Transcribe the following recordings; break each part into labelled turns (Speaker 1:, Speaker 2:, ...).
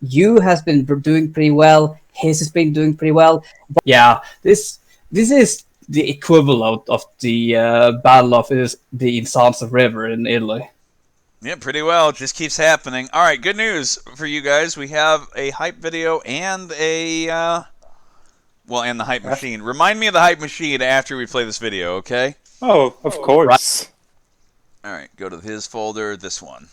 Speaker 1: You has been doing pretty well. His has been doing pretty well. But yeah, this is the equivalent of the Battle of the Insanza River in Italy.
Speaker 2: Yeah, pretty well. It just keeps happening. All right, good news for you guys. We have a hype video and and the hype machine. Remind me of the hype machine after we play this video, okay?
Speaker 3: Oh, of
Speaker 1: Right.
Speaker 3: course.
Speaker 2: All right, go to his folder, this one.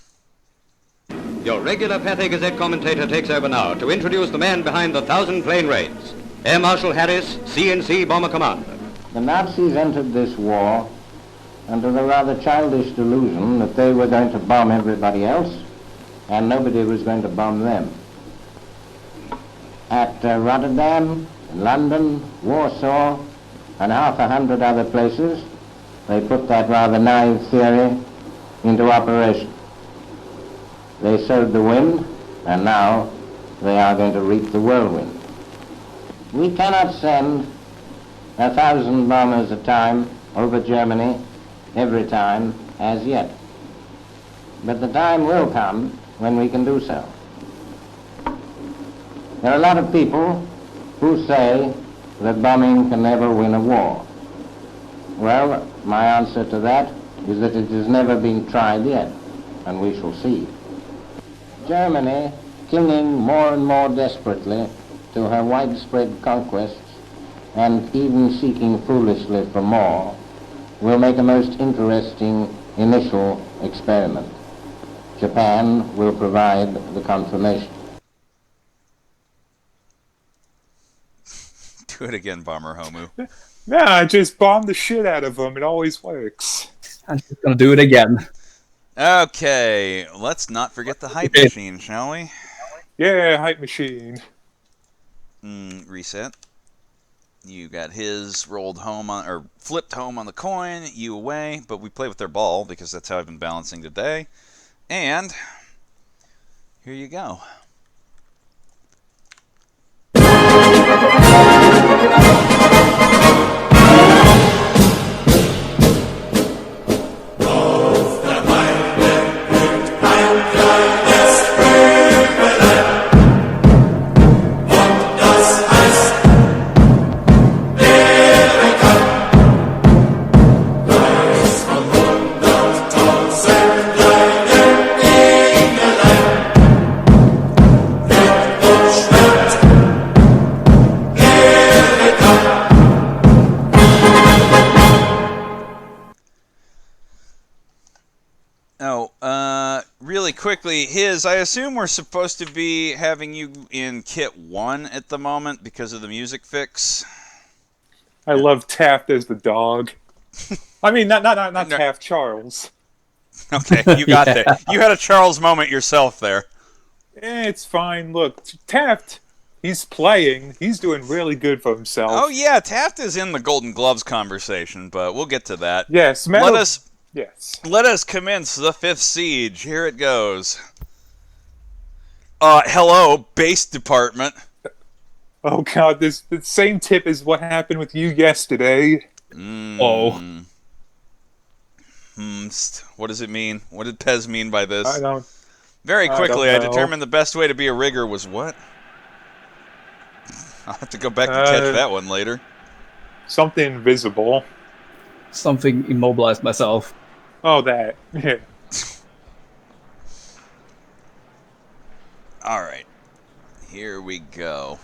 Speaker 4: Your regular Pathé Gazette commentator takes over now to introduce the man behind the 1,000 plane raids, Air Marshal Harris, CNC Bomber Commander.
Speaker 5: The Nazis entered this war under the rather childish delusion that they were going to bomb everybody else and nobody was going to bomb them. At Rotterdam, London, Warsaw, and half a hundred other places, they put that rather naive theory into operation. They sowed the wind, and now they are going to reap the whirlwind. We cannot send 1,000 bombers a time over Germany every time as yet. But the time will come when we can do so. There are a lot of people who say that bombing can never win a war. Well, my answer to that is that it has never been tried yet, and we shall see. Germany, clinging more and more desperately to her widespread conquests and even seeking foolishly for more, will make a most interesting initial experiment. Japan will provide the confirmation.
Speaker 2: Do it again, Bomber Homu.
Speaker 3: Yeah, I just bombed the shit out of them. It always works.
Speaker 1: I'm just gonna do it again.
Speaker 2: Okay, let's not forget the hype machine, shall we?
Speaker 3: Yeah, hype machine.
Speaker 2: Reset. You got his rolled home on, or flipped home on the coin, you away, but we play with their ball because that's how I've been balancing today. And here you go. Really quickly, I assume we're supposed to be having you in kit 1 at the moment because of the music fix.
Speaker 3: I love Taft as the dog. I mean, not
Speaker 2: No.
Speaker 3: Taft, Charles.
Speaker 2: Okay, you got there. You had a Charles moment yourself there.
Speaker 3: It's fine. Look, Taft, he's playing. He's doing really good for himself.
Speaker 2: Oh yeah, Taft is in the Golden Gloves conversation, but we'll get to that.
Speaker 3: Yes,
Speaker 2: Let us commence the 5th siege. Here it goes. Hello, base department.
Speaker 3: Oh god, the same tip as what happened with you yesterday.
Speaker 1: Oh.
Speaker 2: What does it mean? What did Pez mean by this?
Speaker 3: I don't.
Speaker 2: Very quickly,
Speaker 3: I
Speaker 2: I
Speaker 3: don't know.
Speaker 2: determined the best way to be a rigger was what? I'll have to go back and catch that one later.
Speaker 3: Something invisible.
Speaker 1: Something immobilized myself.
Speaker 3: Oh, that. Yeah.
Speaker 2: All right. Here we go.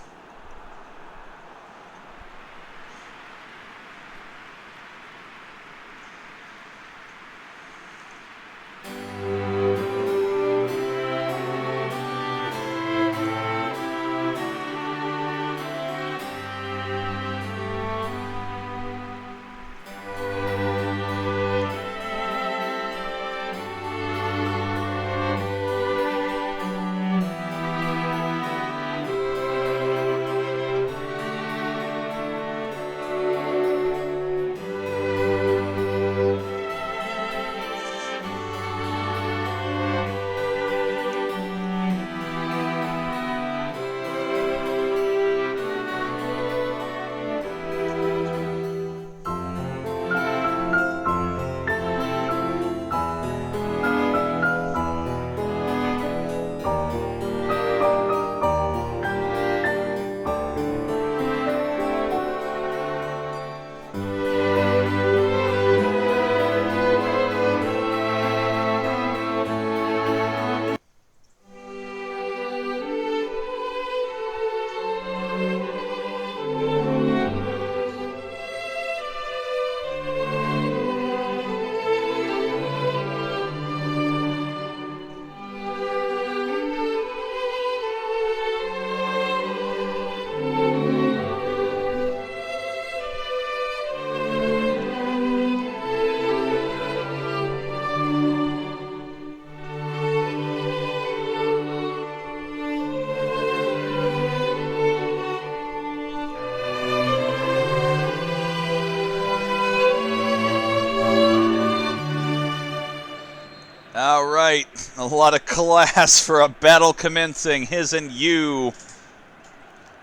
Speaker 2: lot of class for a battle commencing. His and you.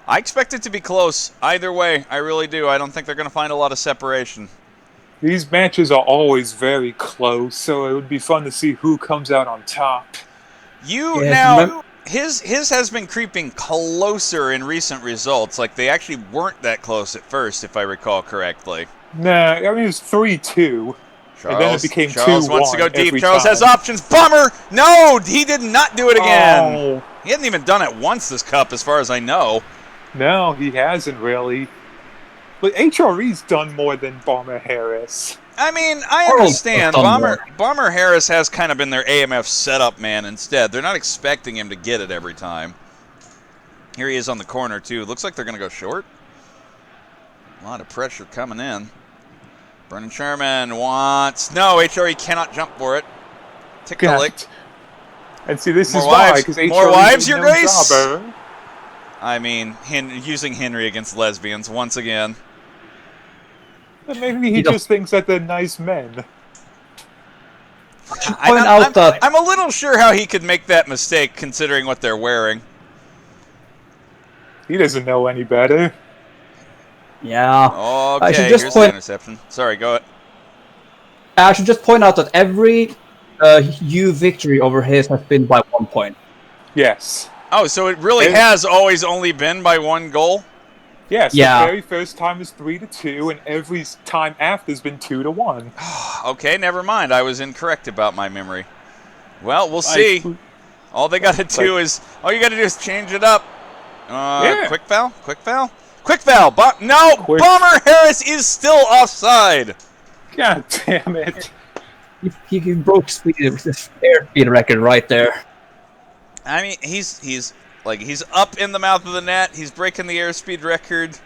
Speaker 2: I expect it to be close either way. I really do. I don't think they're going to find a lot of separation.
Speaker 3: These matches are always very close, so it would be fun to see who comes out on top.
Speaker 2: His has been creeping closer in recent results. Like, they actually weren't that close at first, if I recall correctly.
Speaker 3: Nah, I mean, it was 3-2. And then it became 2-1.
Speaker 2: Charles wants to go deep. Charles
Speaker 3: time.
Speaker 2: has options. Bummer! No, he did not do it again.
Speaker 3: Oh.
Speaker 2: He hadn't even done it once this cup, as far as I know.
Speaker 3: No, he hasn't really. But HRE's done more than Bomber Harris.
Speaker 2: I mean, I understand. Bomber Harris has kind of been their AMF setup man instead. They're not expecting him to get it every time. Here he is on the corner, too. Looks like they're going to go short. A lot of pressure coming in. Vernon Sherman wants... No, HRE cannot jump for it. Tickle it.
Speaker 3: And see, this
Speaker 2: More
Speaker 3: is
Speaker 2: wives.
Speaker 3: why, because HRE
Speaker 2: More wives, your
Speaker 3: no
Speaker 2: grace?
Speaker 3: jobber.
Speaker 2: I mean, using Henry against lesbians once again.
Speaker 3: But maybe he just thinks that they're nice men.
Speaker 2: I'm a little sure how he could make that mistake, considering what they're wearing.
Speaker 3: He doesn't know any better.
Speaker 1: Yeah.
Speaker 2: Okay, here's the interception. Sorry, go ahead.
Speaker 1: I should just point out that every U victory over his has been by 1 point.
Speaker 3: Yes.
Speaker 2: Oh, so it really has always only been by 1 goal?
Speaker 3: Yes,
Speaker 1: yeah.
Speaker 3: The very first time was 3-2, and every time after has been 2-1.
Speaker 2: Okay, never mind. I was incorrect about my memory. Well, we'll see. All they got to do is... All you got to do is change it up. Quick foul? Quick foul? Quick foul! Bomber Harris is still offside!
Speaker 3: God damn it.
Speaker 1: He broke airspeed record right there.
Speaker 2: I mean, he's up in the mouth of the net. He's breaking the airspeed record,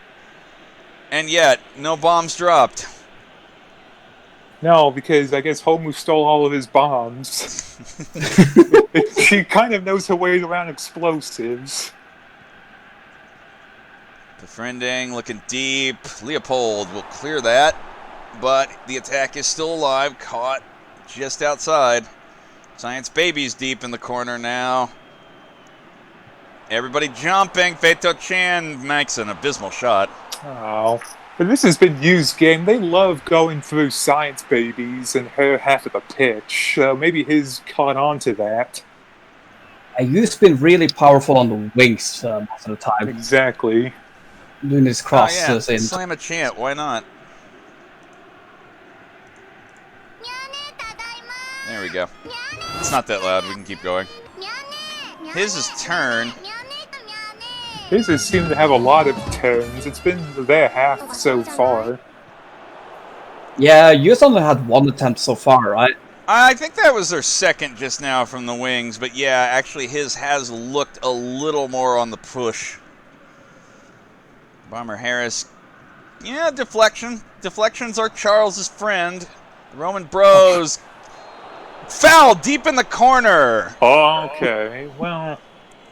Speaker 2: and yet no bombs dropped.
Speaker 3: No, because I guess Homu stole all of his bombs. She kind of knows her way around explosives.
Speaker 2: Befriending, looking deep. Leopold will clear that, but the attack is still alive. Caught just outside. Science Baby's deep in the corner now. Everybody jumping. Feito Chan makes an abysmal shot.
Speaker 3: Oh. But this has been Yu's game. They love going through Science Babies and her half of the pitch. So maybe his caught on to that.
Speaker 1: Yu's been really powerful on the wings most of the time.
Speaker 3: Exactly.
Speaker 1: Doing his crosses in.
Speaker 2: Slam a chant. Why not? There we go. It's not that loud. We can keep going. His is turn.
Speaker 3: His has seemed to have a lot of turns. It's been their half so far.
Speaker 1: Yeah, Yu's only had 1 attempt so far, right?
Speaker 2: I think that was their second just now from the wings, but yeah, actually his has looked a little more on the push. Bomber Harris. Yeah, deflection. Deflections are Charles's friend. The Roman Bros. Foul deep in the corner.
Speaker 3: Okay, well...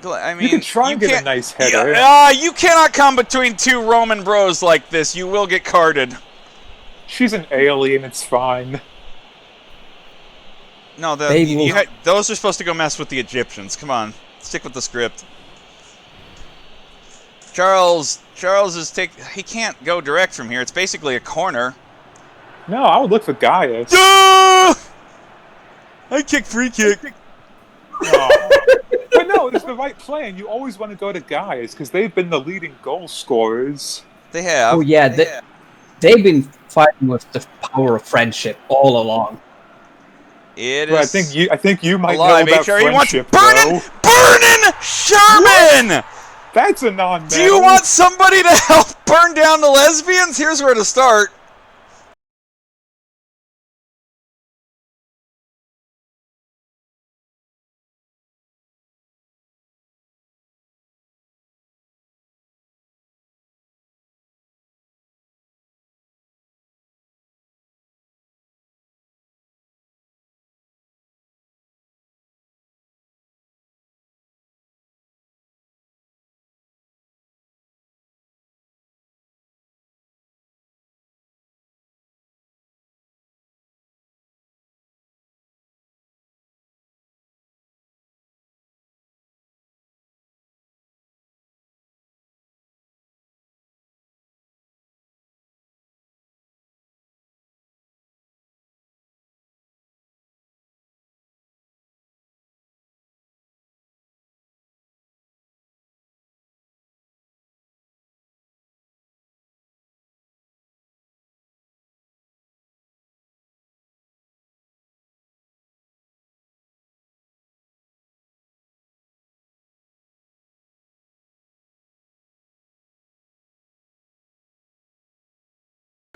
Speaker 2: I mean,
Speaker 3: you can try and get a nice header.
Speaker 2: You cannot come between 2 Roman Bros like this. You will get carded.
Speaker 3: She's an alien. It's fine.
Speaker 2: No, those are supposed to go mess with the Egyptians. Come on. Stick with the script. Charles is he can't go direct from here. It's basically a corner.
Speaker 3: No, I would look for Gaius.
Speaker 2: I kick free kick.
Speaker 3: Oh. But no, it's the right plan. You always want to go to Gaius because they've been the leading goal scorers.
Speaker 2: They have.
Speaker 1: Oh yeah, they've been fighting with the power of friendship all along.
Speaker 2: It
Speaker 3: but
Speaker 2: is.
Speaker 3: I think you might
Speaker 2: alive,
Speaker 3: know about
Speaker 2: HRE
Speaker 3: friendship.
Speaker 2: Burnin Sherman.
Speaker 3: What? That's a non-medal.
Speaker 2: Do you want somebody to help burn down the lesbians? Here's where to start.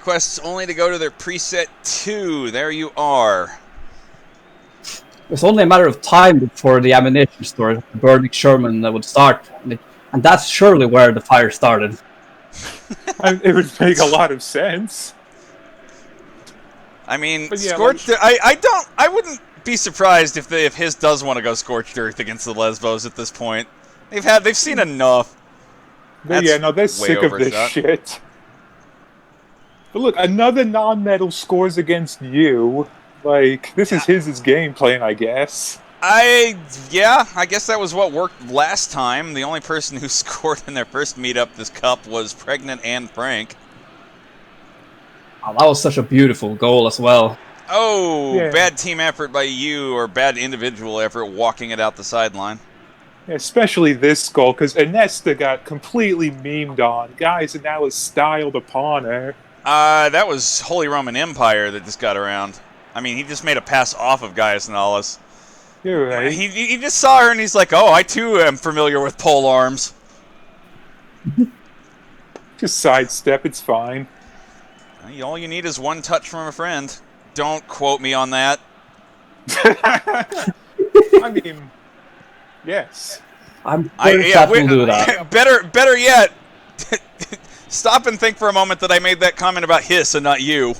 Speaker 2: Requests only to go to their preset 2. There you are.
Speaker 1: It's only a matter of time before the ammunition store, the burning Sherman, would start. And that's surely where the fire started.
Speaker 3: It would make a lot of sense.
Speaker 2: I mean,
Speaker 3: But yeah,
Speaker 2: Scorched Earth, I wouldn't be surprised if his does want to go Scorched Earth against the Lesbos at this point. They've seen enough.
Speaker 3: But yeah, no, they're sick of this shit. But look, another non-metal scores against you. Like, this is his game plan, I guess.
Speaker 2: I guess that was what worked last time. The only person who scored in their first meetup this cup was Pregnant Anne Frank.
Speaker 1: Oh, that was such a beautiful goal as well.
Speaker 2: Oh,
Speaker 3: yeah.
Speaker 2: Bad team effort by you, or bad individual effort walking it out the sideline.
Speaker 3: Yeah, especially this goal, because Inesta got completely memed on. Guys are now styled upon her.
Speaker 2: That was Holy Roman Empire that just got around. I mean, he just made a pass off of Gaius Nollis.
Speaker 3: You're right.
Speaker 2: He just saw her and he's like, oh, I too am familiar with pole arms.
Speaker 3: Just sidestep, it's fine.
Speaker 2: All you need is one touch from a friend. Don't quote me on that.
Speaker 3: I mean, yes.
Speaker 1: I'm sure Chat will do that.
Speaker 2: Better yet, stop and think for a moment that I made that comment about Hiss and not you.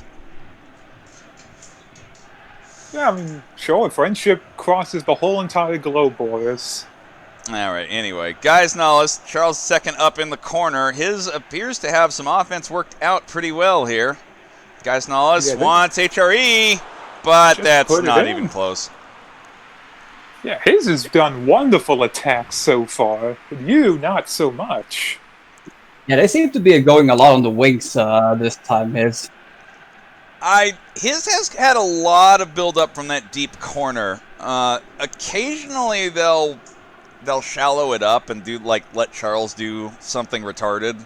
Speaker 3: Yeah, I mean, sure, friendship crosses the whole entire globe, Boris.
Speaker 2: All right, anyway. Gaius Nollis, Charles second up in the corner. His appears to have some offense worked out pretty well here. Gaius Nollis wants HRE, but that's not even close.
Speaker 3: Yeah, his has done wonderful attacks so far. But you, not so much.
Speaker 1: Yeah, they seem to be going a lot on the wings this time, his.
Speaker 2: His has had a lot of build-up from that deep corner. Occasionally they'll shallow it up and let Charles do something retarded,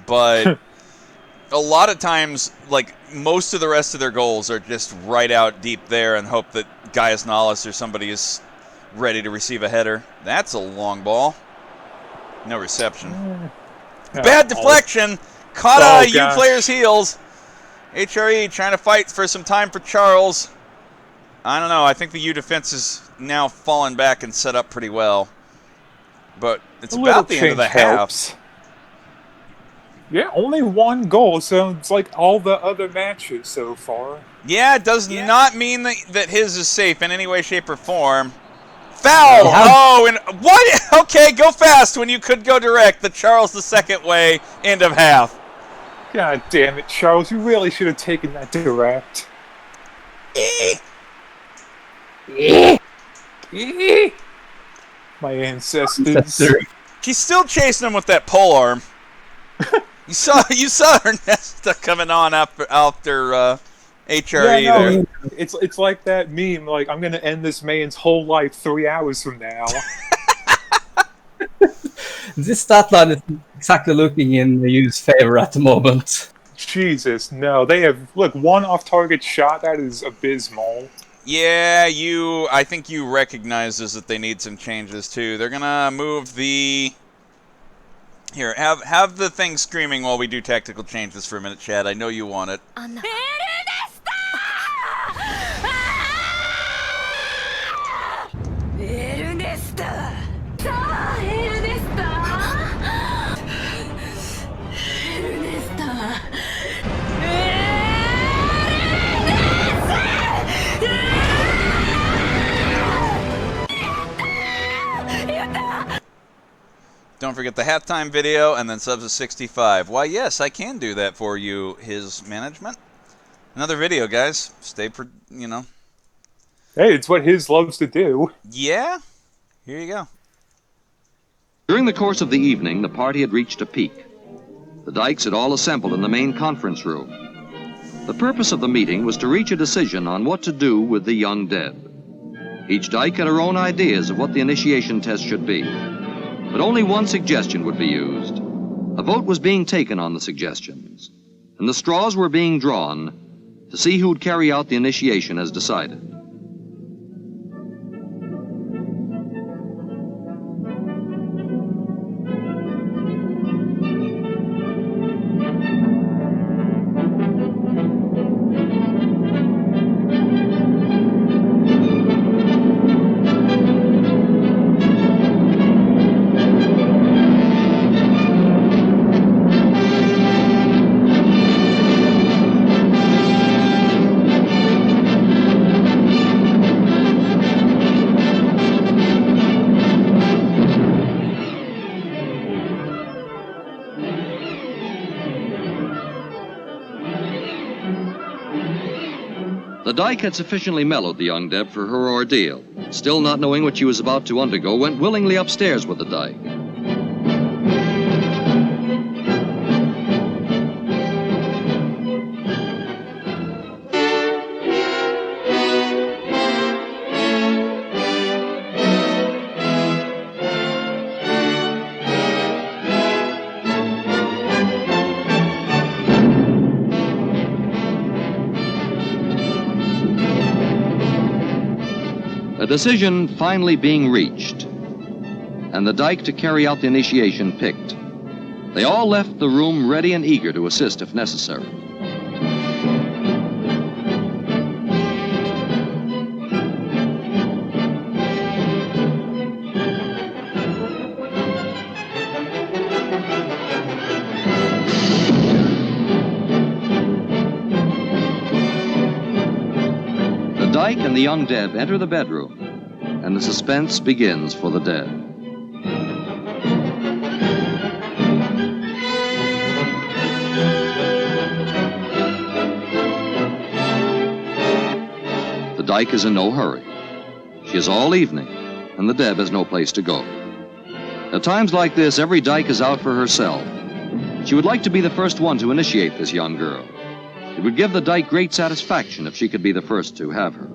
Speaker 2: but a lot of times, most of the rest of their goals are just right out deep there and hope that Gaius Nollis or somebody is ready to receive a header. That's a long ball. No reception. Bad deflection. Caught you player's heels. HRE trying to fight for some time for Charles. I don't know. I think the U defense is now fallen back and set up pretty well. But it's about the end of the half.
Speaker 3: Yeah, only one goal, so it's like all the other matches so far.
Speaker 2: Yeah, it does not mean that his is safe in any way, shape, or form. Foul! Oh, and what? Okay, go fast when you could go direct. The Charles II way, end of half.
Speaker 3: God damn it, Charles, you really should have taken that direct. My ancestors.
Speaker 2: He's still chasing him with that pole arm. You saw Ernesta coming on after HRE there.
Speaker 3: It's like that meme, like, I'm gonna end this man's whole life 3 hours from now.
Speaker 1: This stat line is exactly looking in the U's favor at the moment.
Speaker 3: Jesus, no. They have, look, one off-target shot, that is abysmal.
Speaker 2: Yeah, I think you recognizes that they need some changes too. They're gonna move the... Here, have the thing screaming while we do tactical changes for a minute, Chad. I know you want it. Don't forget the halftime video and then subs of 65. Why, yes, I can do that for you, his management. Another video, guys. Hey,
Speaker 3: it's what his loves to do.
Speaker 2: Yeah. Here you go.
Speaker 6: During the course of the evening, the party had reached a peak. The Dykes had all assembled in the main conference room. The purpose of the meeting was to reach a decision on what to do with the young dead. Each Dyke had her own ideas of what the initiation test should be. But only one suggestion would be used. A vote was being taken on the suggestions, and the straws were being drawn to see who would carry out the initiation as decided. The dyke had sufficiently mellowed the young Deb for her ordeal. Still not knowing what she was about to undergo, went willingly upstairs with the dyke. A decision finally being reached, and the dyke to carry out the initiation picked. They all left the room ready and eager to assist if necessary. The dyke and the young Deb enter the bedroom, and the suspense begins for the dead. The dyke is in no hurry. She has all evening, and the Deb has no place to go. At times like this, every dyke is out for herself. She would like to be the first one to initiate this young girl. It would give the dyke great satisfaction if she could be the first to have her.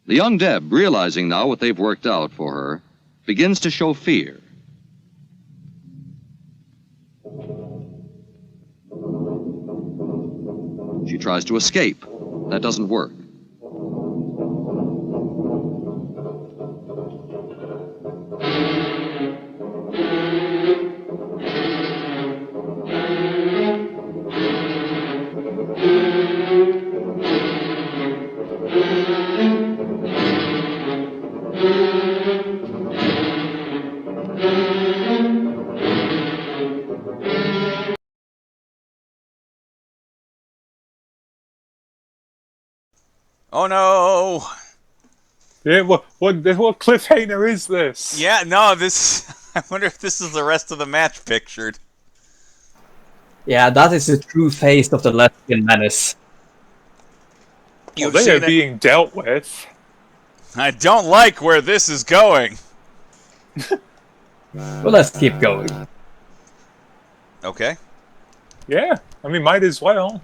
Speaker 6: The young Deb, realizing now what they've worked out for her, begins to show fear. She tries to escape. That doesn't work.
Speaker 2: Oh no!
Speaker 3: Yeah, what cliffhanger is this?
Speaker 2: Yeah, no, this... I wonder if this is the rest of the match pictured.
Speaker 1: Yeah, that is the true face of the lesbian menace.
Speaker 3: Well, they are being dealt with.
Speaker 2: I don't like where this is going.
Speaker 1: Well, let's keep going.
Speaker 2: Okay.
Speaker 3: Yeah, I mean, might as well.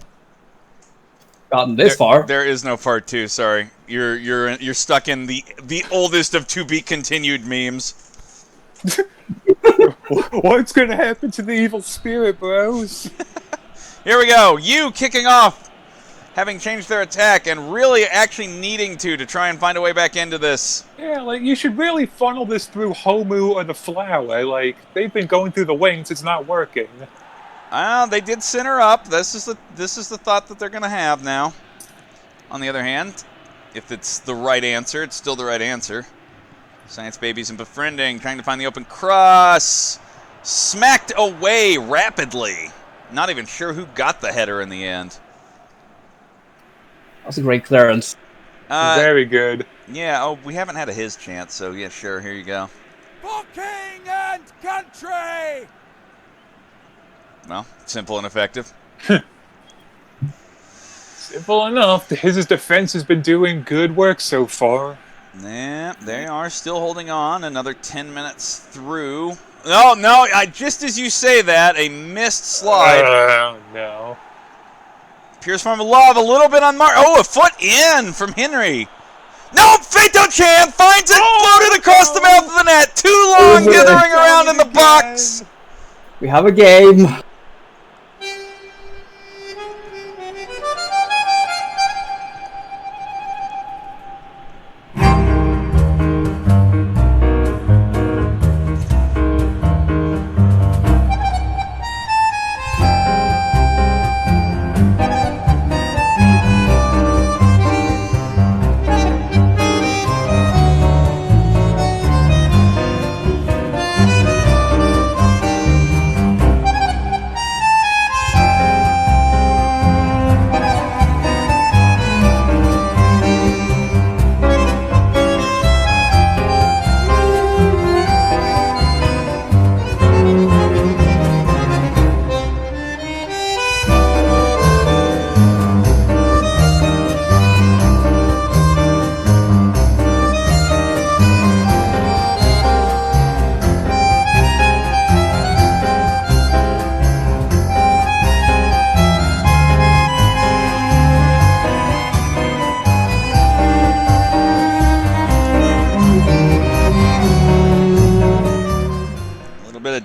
Speaker 1: Gotten this far.
Speaker 2: There is no part 2. Sorry, you're stuck in the oldest of to be continued memes.
Speaker 3: What's gonna happen to the evil spirit, bros?
Speaker 2: Here we go. You kicking off, having changed their attack and really actually needing to try and find a way back into this.
Speaker 3: Yeah, like you should really funnel this through Homu or the flower. Like they've been going through the wings, it's not working.
Speaker 2: They did center up. This is the thought that they're going to have now. On the other hand, if it's the right answer, it's still the right answer. Science babies and befriending, trying to find the open cross. Smacked away rapidly. Not even sure who got the header in the end.
Speaker 1: That was a great clearance.
Speaker 3: Very good.
Speaker 2: Yeah, oh, we haven't had a his chance, so yeah, sure, here you go.
Speaker 7: For king and country!
Speaker 2: Well, simple and effective.
Speaker 3: Simple enough. His defense has been doing good work so far.
Speaker 2: Yeah, they are still holding on. Another 10 minutes through. Oh, no, just as you say that, a missed slide.
Speaker 3: No.
Speaker 2: Pierce form of love, a little bit on Mark. Oh, a foot in from Henry. No, Fato Chan finds it, floated across the mouth of the net. Too long dithering around in the box.
Speaker 1: We have a game.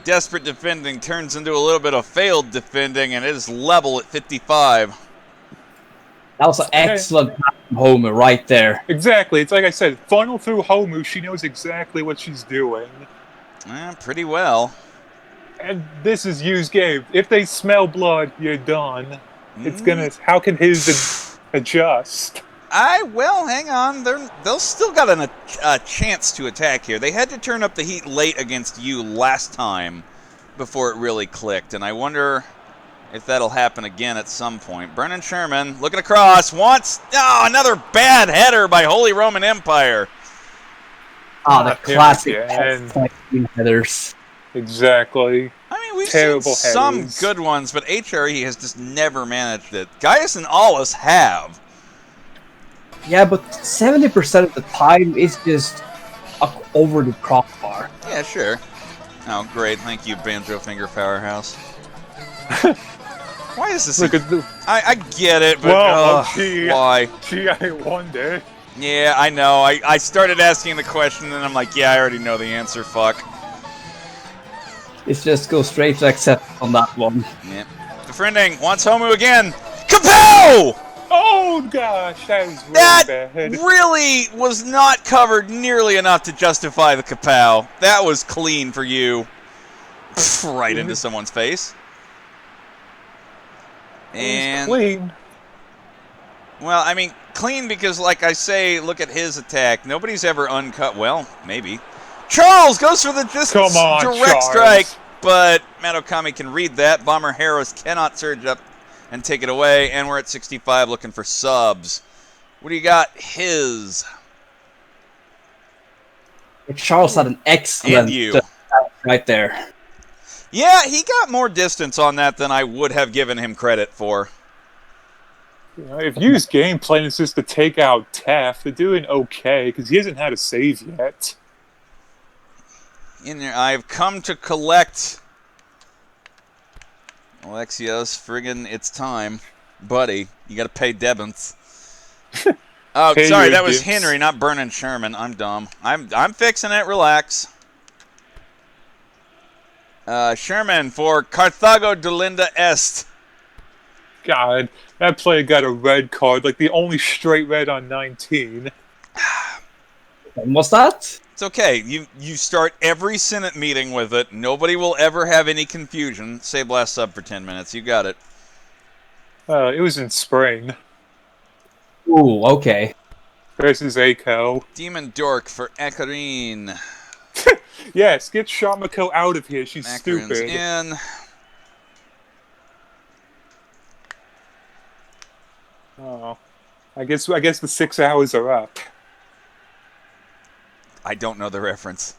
Speaker 2: Desperate defending turns into a little bit of failed defending, and it is level at 55.
Speaker 1: That was an excellent pass from Homer right there.
Speaker 3: Exactly. It's like I said, funnel through Homu. She knows exactly what she's doing.
Speaker 2: Pretty well.
Speaker 3: And this is Yu's game. If they smell blood, you're done. It's gonna. How can his adjust?
Speaker 2: Well, hang on. They'll still got a chance to attack here. They had to turn up the heat late against you last time before it really clicked, and I wonder if that'll happen again at some point. Brennan Sherman looking across, wants another bad header by Holy Roman Empire.
Speaker 1: The classic headers.
Speaker 3: Exactly.
Speaker 2: I mean, we've
Speaker 3: Terrible
Speaker 2: seen some
Speaker 3: headers.
Speaker 2: good ones, but HRE has just never managed it. Gaius and Aulus have.
Speaker 1: Yeah, but 70% of the time is just over the crossbar.
Speaker 2: Yeah, sure. Oh, great. Thank you, Banjo Finger Powerhouse. Why is this?
Speaker 3: Look at the.
Speaker 2: I get it, but why?
Speaker 3: Gee, I wonder.
Speaker 2: Yeah, I know. I started asking the question, and I'm like, yeah, I already know the answer. Fuck.
Speaker 1: It's just go straight to accept on that one.
Speaker 2: Yeah. Defending wants Homu again. Kapow!
Speaker 3: Oh gosh, that was really
Speaker 2: That
Speaker 3: bad.
Speaker 2: really was not covered nearly enough to justify the kapow. That was clean for you. Right into someone's face. And
Speaker 3: clean.
Speaker 2: Well, I mean, clean because, like I say, look at his attack. Nobody's ever uncut. Well, maybe. Charles goes for the distance direct
Speaker 3: Charles.
Speaker 2: strike, but Matokami can read that. Bomber Harris cannot surge up and take it away, and we're at 65 looking for subs. What do you got? His.
Speaker 1: Charles had an excellent right there.
Speaker 2: Yeah, he got more distance on that than I would have given him credit for.
Speaker 3: You know, if Yu's game plan is just to take out Taft, they're doing okay, because he hasn't had a save yet.
Speaker 2: In there, I've come to collect. Alexios, friggin' it's time. Buddy, you gotta pay Debens. Oh, sorry, that was Henry, not Vernon Sherman. I'm dumb. I'm fixing it, relax. Sherman for Carthago de Linda Est.
Speaker 3: God, that player got a red card, like the only straight red on 19.
Speaker 1: What's that?
Speaker 2: It's okay. You start every Senate meeting with it. Nobody will ever have any confusion. Say blast sub for 10 minutes. You got it.
Speaker 3: It was in spring.
Speaker 1: Ooh, okay.
Speaker 3: Versus Aiko.
Speaker 2: Demon Dork for Akarine.
Speaker 3: Yes, get Shamako out of here. She's
Speaker 2: Akarine's
Speaker 3: stupid.
Speaker 2: in.
Speaker 3: Oh, I guess the 6 hours are up.
Speaker 2: I don't know the reference.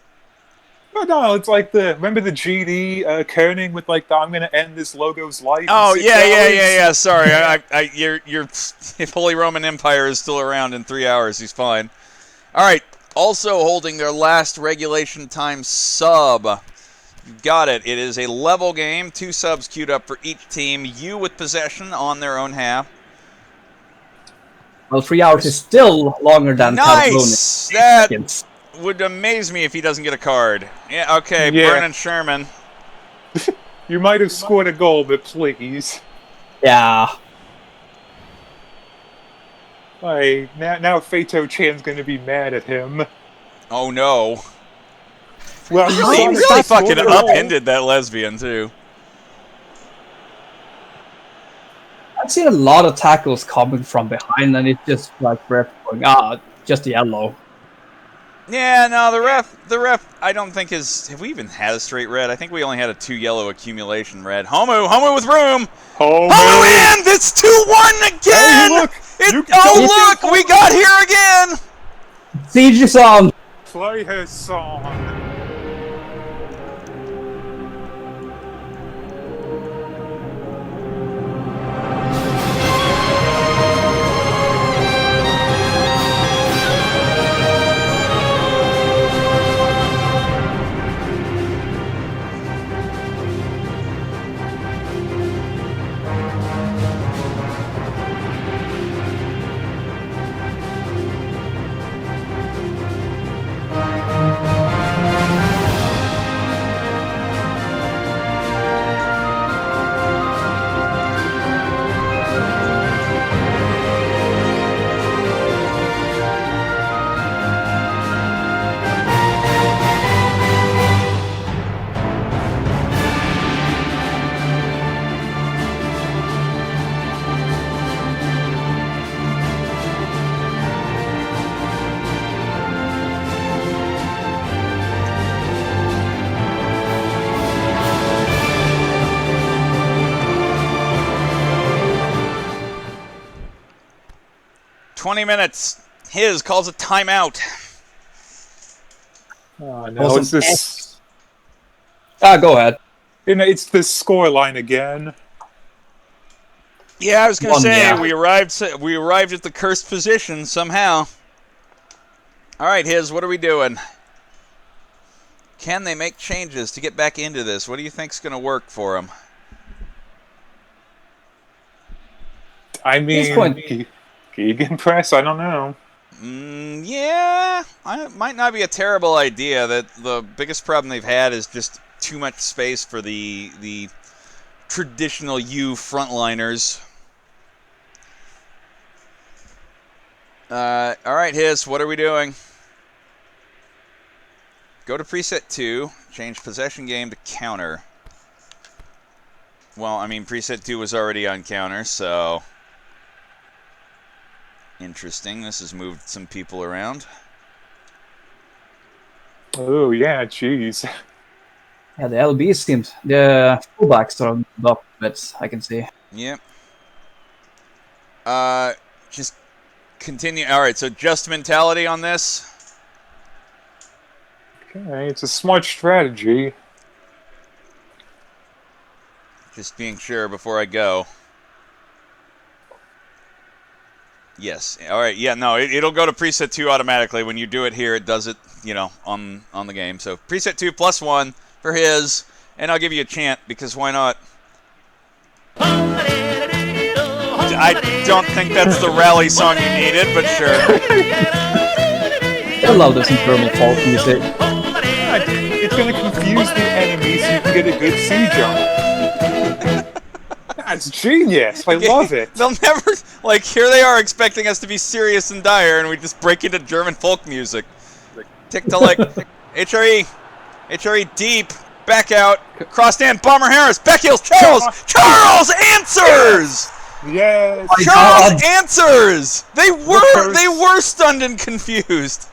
Speaker 3: Oh no, it's like remember the GD kerning with like the I'm gonna end this logo's life.
Speaker 2: Oh
Speaker 3: in 6 hours?
Speaker 2: yeah. Sorry, you're if Holy Roman Empire is still around in 3 hours, he's fine. All right. Also holding their last regulation time sub. You got it. It is a level game. 2 subs queued up for each team. You with possession on their own half.
Speaker 1: Well, 3 hours is still longer than
Speaker 2: Nice!
Speaker 1: California.
Speaker 2: That would amaze me if he doesn't get a card. Yeah, okay,
Speaker 3: Yeah.
Speaker 2: Vernon Sherman.
Speaker 3: You might have scored a goal, but please.
Speaker 1: Yeah.
Speaker 3: Like, now Fato Chan's gonna be mad at him.
Speaker 2: Oh no.
Speaker 3: Well,
Speaker 2: He really fucking upended that lesbian, too.
Speaker 1: I've seen a lot of tackles coming from behind, and it's just like ref going, just yellow.
Speaker 2: Yeah, no, the ref, I don't think have we even had a straight red? I think we only had a 2 yellow accumulation red. Homo with room! Homo in! It's 2-1 again!
Speaker 3: Hey, look!
Speaker 2: Look! We got here again!
Speaker 1: Siege is on!
Speaker 3: Play his song.
Speaker 2: Minutes. His calls a timeout.
Speaker 3: Oh, no, it's this.
Speaker 1: Go ahead.
Speaker 3: It's the score line again.
Speaker 2: Yeah, I was gonna say
Speaker 1: yeah.
Speaker 2: we arrived at the cursed position somehow. All right, what are we doing? Can they make changes to get back into this? What do you think's gonna work for them?
Speaker 3: I mean, Keegan Press. I don't know.
Speaker 2: Yeah, it might not be a terrible idea. That the biggest problem they've had is just too much space for the traditional U frontliners. All right, what are we doing? Go to preset 2, change possession game to counter. Well, I mean, preset 2 was already on counter, so interesting. This has moved some people around.
Speaker 3: Oh, yeah, jeez.
Speaker 1: Yeah, the LB seems, the fullbacks are on the up, but I can see.
Speaker 2: Yep. Just continue. All right, so just mentality on this.
Speaker 3: Okay, it's a smart strategy.
Speaker 2: Just being sure before I go. Yes. All right. Yeah. No. It'll go to preset 2 automatically when you do it here. It does it, on the game. So preset 2 +1 for his, and I'll give you a chant because why not? I don't think that's the rally song you needed, but sure.
Speaker 1: I love this infernal folk music.
Speaker 3: It's going to confuse the enemy so you can get a good siege on it. That's genius. I love it.
Speaker 2: They'll never, here they are expecting us to be serious and dire, and we just break into German folk music. Tick-to-lick. HRE deep, back out, cross stand, Bomber Harris, back heels, Charles answers!
Speaker 3: Yes.
Speaker 2: Charles answers! They were stunned and confused.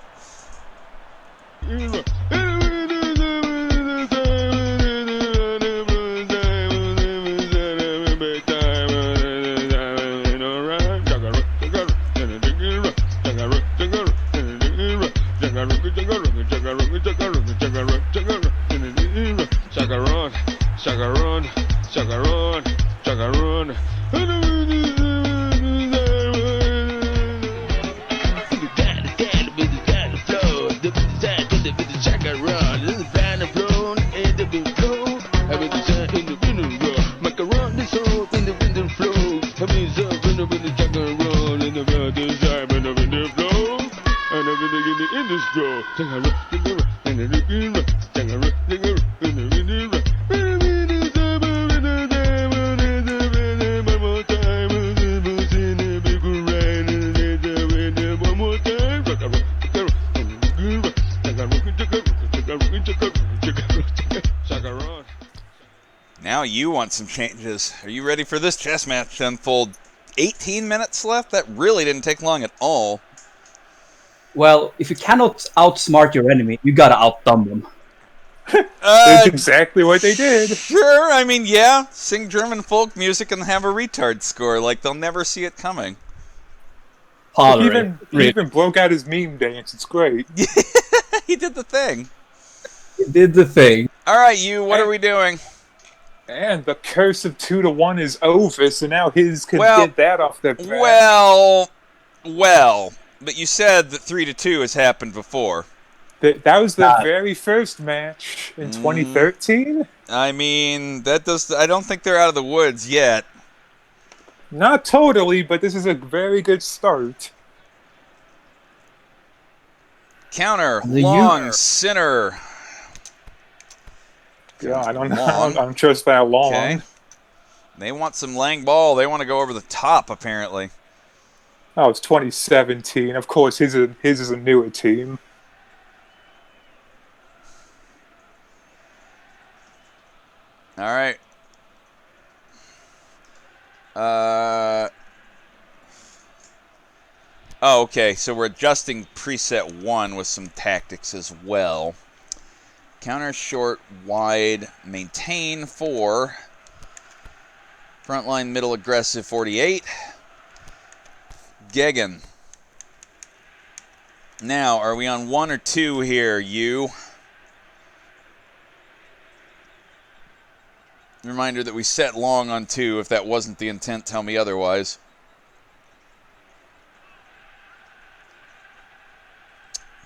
Speaker 2: Now you want some changes. Are you ready for this chess match to unfold? 18 minutes left? That really didn't take long at all.
Speaker 1: Well, if you cannot outsmart your enemy, you gotta outdumb them.
Speaker 3: That's exactly what they did.
Speaker 2: Sure, I mean, yeah. Sing German folk music and have a retard score. Like, they'll never see it coming.
Speaker 3: He even broke out his meme dance. It's great.
Speaker 2: He did the thing.
Speaker 1: He did the thing.
Speaker 2: All right, what are we doing?
Speaker 3: And the curse of 2-1 is over, so now his can get that off their back.
Speaker 2: Well, but you said that 3-2 has happened before.
Speaker 3: That was the very first match in 2013?
Speaker 2: I mean, I don't think they're out of the woods yet.
Speaker 3: Not totally, but this is a very good start.
Speaker 2: Counter, long, center.
Speaker 3: Yeah, I don't know. I'm just that long.
Speaker 2: Okay. They want some Lang ball. They want to go over the top, apparently.
Speaker 3: Oh, it's 2017. Of course, his is a newer team.
Speaker 2: All right. Oh, okay. So we're adjusting preset 1 with some tactics as well. Counter, short, wide, maintain 4. Frontline, middle, aggressive 48. Gegen. Now, are we on 1 or 2 here, you? Reminder that we set long on 2. If that wasn't the intent, tell me otherwise.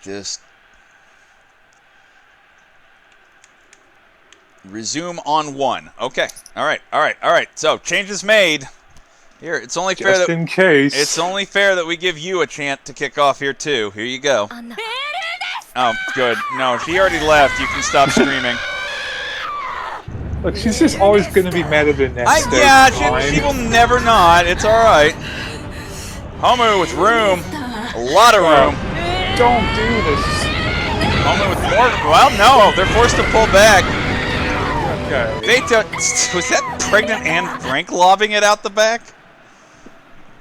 Speaker 2: Just resume on 1. Okay. All right. So, changes made. Here, it's only fair that
Speaker 3: in case.
Speaker 2: It's only fair that we give you a chance to kick off here too. Here you go. Oh, good. No, she already left. You can stop screaming.
Speaker 3: Look, she's just always going to be mad at the next
Speaker 2: she will never not. It's all right. Homu with room. A lot of room.
Speaker 3: Don't do this.
Speaker 2: Homu with more. Well, no. They're forced to pull back.
Speaker 3: Okay.
Speaker 2: Was that pregnant Anne Frank lobbing it out the back?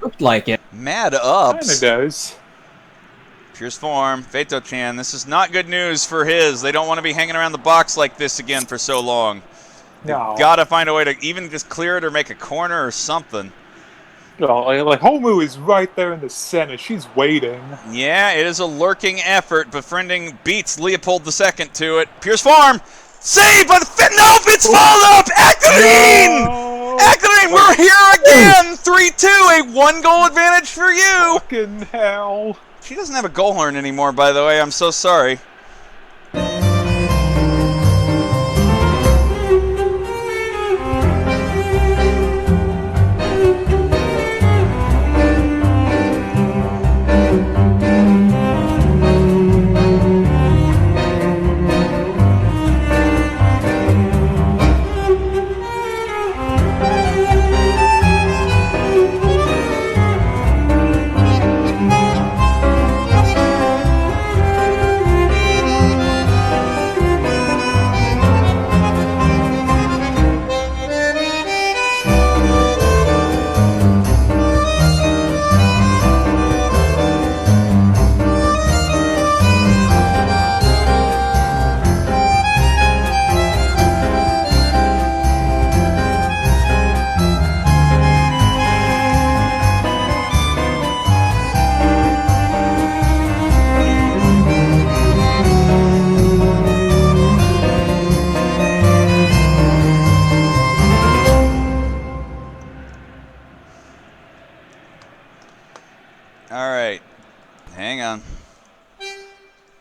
Speaker 1: Looked like it.
Speaker 2: Mad ups.
Speaker 3: Kinda does.
Speaker 2: Pierce form. Feito-chan. This is not good news for his. They don't want to be hanging around the box like this again for so long.
Speaker 3: No.
Speaker 2: Gotta find a way to even just clear it or make a corner or something.
Speaker 3: No, like Homu is right there in the center. She's waiting.
Speaker 2: Yeah, it is a lurking effort. Befriending beats Leopold II to it. Pierce form. Save, but nope, it's followed up. Acadine!
Speaker 3: No.
Speaker 2: Acadine, we're here again. 3-2, a 1-goal advantage for you.
Speaker 3: Fucking hell.
Speaker 2: She doesn't have a goal horn anymore, by the way. I'm so sorry.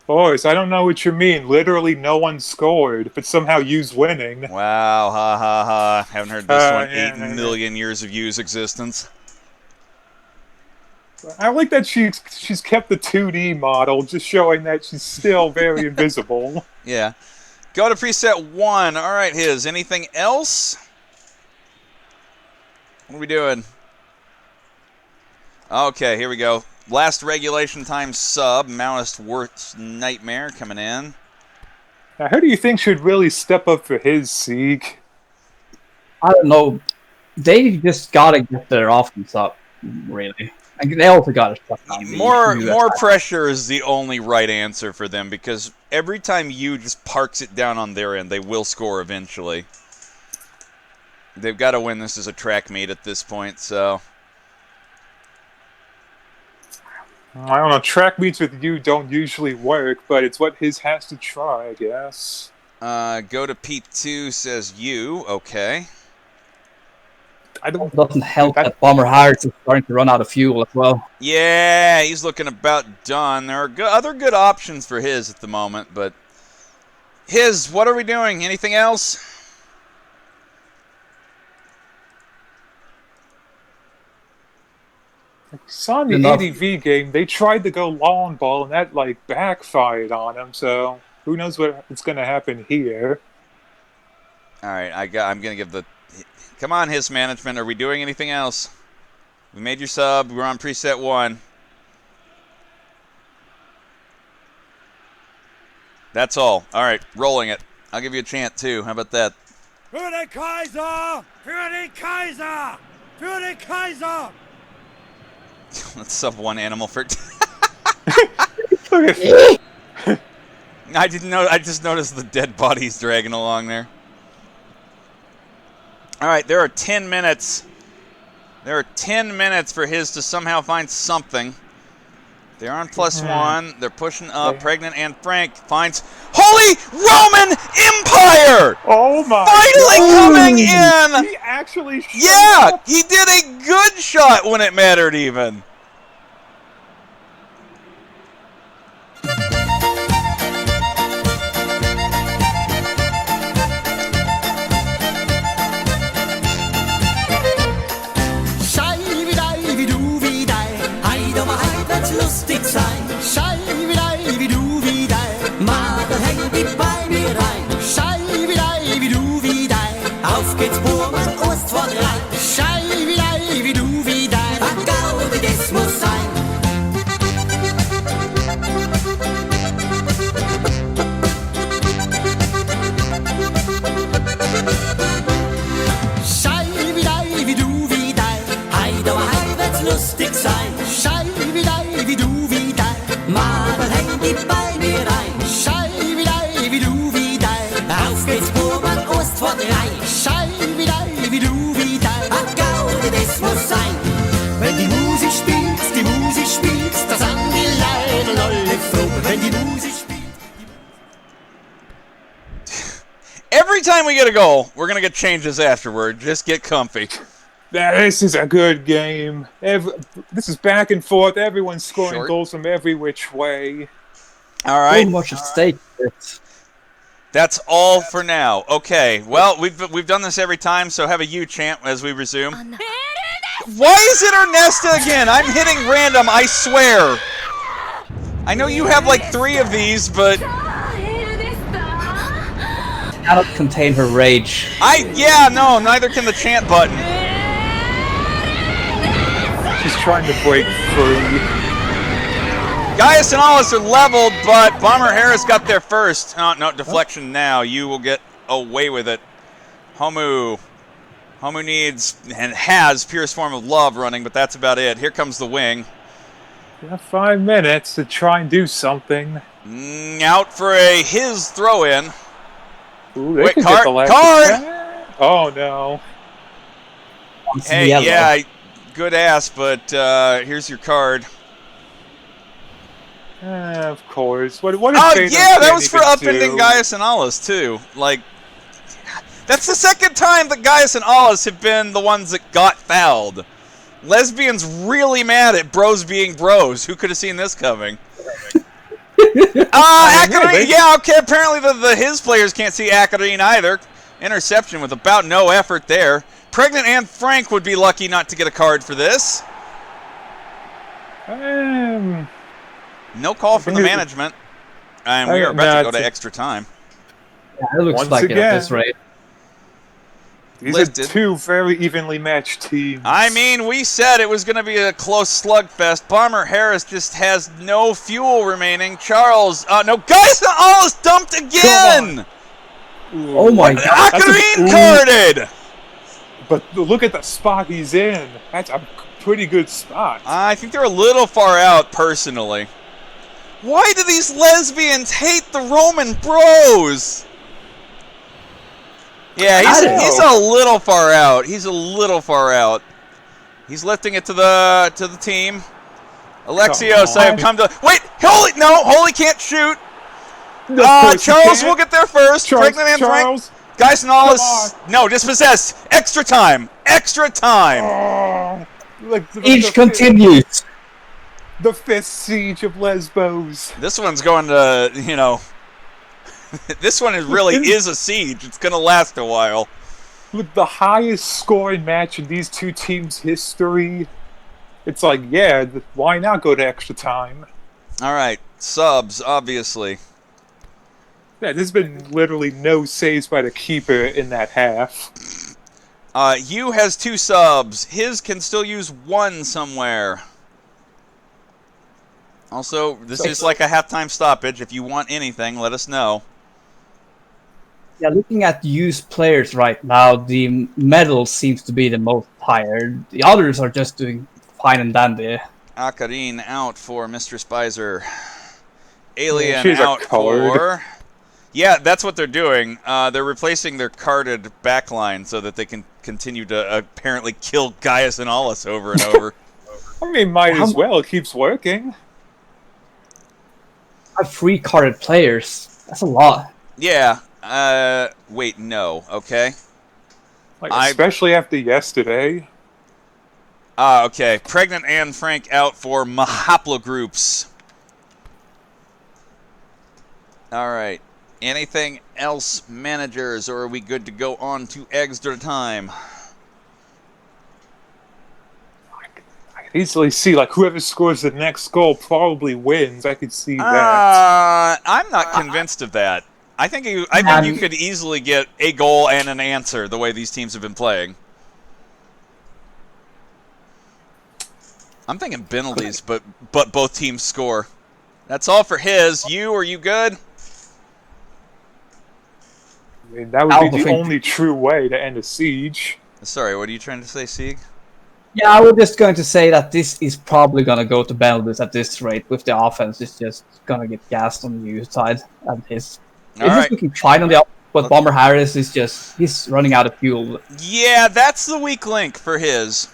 Speaker 3: Boys, I don't know what you mean. Literally no one scored, but somehow you's winning.
Speaker 2: Wow, ha ha ha. Haven't heard this one 8 million years of U's existence.
Speaker 3: I like that she's kept the 2D model, just showing that she's still very invisible.
Speaker 2: Yeah. Go to preset 1. All right, his. Anything else? What are we doing? Okay, here we go. Last regulation time sub, Maoist worst nightmare coming in.
Speaker 3: Now, who do you think should really step up for his Sieg?
Speaker 1: I don't know. They just gotta get their offense up, really. And they also gotta shut down
Speaker 2: more pressure is the only right answer for them, because every time you just parks it down on their end, they will score eventually. They've got to win this as a track meet at this point, so...
Speaker 3: I don't know, track meets with you don't usually work, but it's what his has to try, I guess.
Speaker 2: Go to P2, says you. Okay.
Speaker 1: It doesn't help that Bomber Harris is starting to run out of fuel as well.
Speaker 2: Yeah, he's looking about done. There are other good options for his at the moment, but... His, what are we doing? Anything else?
Speaker 3: I saw in the ADV game, they tried to go long ball, and that, like, backfired on him, so who knows what's going to happen here.
Speaker 2: All right, I'm going to give the... Come on, his management. Are we doing anything else? We made your sub. We're on preset 1. That's all. All right, rolling it. I'll give you a chant, too. How about that?
Speaker 7: Für den Kaiser! Für den Kaiser! Für den Kaiser!
Speaker 2: Let's sub 1 animal for... I didn't know. I just noticed the dead bodies dragging along there. All right, there are 10 minutes. There are 10 minutes for his to somehow find something. They're on +1. They're pushing up. Pregnant and Frank finds Holy Roman Empire!
Speaker 3: Oh my
Speaker 2: Finally
Speaker 3: God.
Speaker 2: coming in!
Speaker 3: He actually
Speaker 2: Yeah! He did a good shot when it mattered even.
Speaker 8: Lustig sein, Scheiwelei wie du wie dein, Madel häng dich bei mir rein, Scheiwelei wie du wie dein, auf geht's Burmann, Ost vor 3, Scheiwelei wie du wie dein, ach Gaudi, das muss sein. Scheiwelei wie du wie dein, heide aber heim wird's lustig sein, Scheiwelei wie du wie dein, Madel häng dich bei mir rein, Scheiwelei wie du wie dein, auf geht's Burmann, Ost vor 3, Scheiwelei wie du wie dein, ach Gaudi, das muss sein. Wenn die Musik spielst, das an die Leute alle froh, wenn die Musik spielt.
Speaker 2: Every time we get a goal, we're going to get changes afterward. Just get comfy.
Speaker 3: This is a good game. This is back and forth. Everyone's scoring goals from every which way.
Speaker 2: All right.
Speaker 1: So much at stake.
Speaker 2: That's all for now. Okay. Well, we've done this every time, so have a U chant as we resume. Why is it Ernesta again? I'm hitting random, I swear. I know you have like 3 of these, but...
Speaker 1: Cannot contain her rage.
Speaker 2: Yeah, no, neither can the chant button.
Speaker 3: She's trying to break free.
Speaker 2: Gaius and Alice are leveled, but Bomber Harris got there first. Oh, no, deflection now. You will get away with it. Homu needs and has purest form of love running, but that's about it. Here comes the wing.
Speaker 3: You have 5 minutes to try and do something.
Speaker 2: Out for his throw-in.
Speaker 3: Ooh, they
Speaker 2: Wait,
Speaker 3: could
Speaker 2: card!
Speaker 3: get the last
Speaker 2: Card!
Speaker 3: Oh, no.
Speaker 2: Hey, yeah, good ass, but here's your card.
Speaker 3: Of course. What
Speaker 2: Oh, yeah, that was for upending Gaius and Alice, too. Like, that's the second time that Gaius and Alice have been the ones that got fouled. Lesbians really mad at bros being bros. Who could have seen this coming? Akarine, yeah, okay, apparently his players can't see Akarine either. Interception with about no effort there. Pregnant and Frank would be lucky not to get a card for this. No call from the management. And we are about to go to extra time.
Speaker 1: Yeah, it looks
Speaker 3: Once
Speaker 1: like it at
Speaker 3: again.
Speaker 1: this rate.
Speaker 3: These are two very evenly matched teams.
Speaker 2: I mean, we said it was going to be a close slugfest. Bomber Harris just has no fuel remaining. Charles, no, guys, all is dumped again!
Speaker 1: Oh my god.
Speaker 2: Green carded!
Speaker 3: But look at the spot he's in. That's a pretty good spot.
Speaker 2: I think they're a little far out, personally. Why do these lesbians hate the Roman bros? Yeah, he's a little far out. He's a little far out. He's lifting it to the team. Alexios, I have come to wait. Holy can't shoot. Charles will get there first. Pregnant and Frank. Guys, no, dispossessed. Extra time. Extra time.
Speaker 1: Each continues.
Speaker 3: The fifth siege of Lesbos.
Speaker 2: This one's going to, this one really is a siege. It's going to last a while.
Speaker 3: Look, the highest scoring match in these two teams' history. It's like, yeah, why not go to extra time?
Speaker 2: All right, subs, obviously.
Speaker 3: Yeah, there's been literally no saves by the keeper in that half.
Speaker 2: Hugh has 2 subs. His can still use 1 somewhere. Also, this is like a halftime stoppage. If you want anything, let us know.
Speaker 1: Yeah, looking at used players right now, the medal seems to be the most tired. The others are just doing fine and dandy.
Speaker 2: Akarin out for Mr. Spicer. Alien
Speaker 3: She's
Speaker 2: out
Speaker 3: a coward.
Speaker 2: for... Yeah, that's what they're doing. They're replacing their carded backline so that they can continue to apparently kill Gaius and Aulus over and over.
Speaker 3: I mean, might as well. It keeps working.
Speaker 1: I have 3 carded players. That's a lot.
Speaker 2: Yeah. Wait, no. Okay.
Speaker 3: Especially after yesterday.
Speaker 2: Okay. Pregnant and Frank out for haplogroups. All right. Anything else, managers, or are we good to go on to extra time?
Speaker 3: I can easily see, whoever scores the next goal probably wins. I could see that.
Speaker 2: I'm not convinced of that. I think you could easily get a goal and an answer the way these teams have been playing. I'm thinking penalties, but both teams score. That's all for his. Are you good?
Speaker 3: I mean, that would be the only true way to end a siege.
Speaker 2: Sorry, what are you trying to say, Sieg?
Speaker 1: Yeah, I was just going to say that this is probably going to go to penalties at this rate, with the offense is just going to get gassed on the used side. And it's just looking fine on the offense, but Bomber Harris is he's running out of fuel.
Speaker 2: Yeah, that's the weak link for his.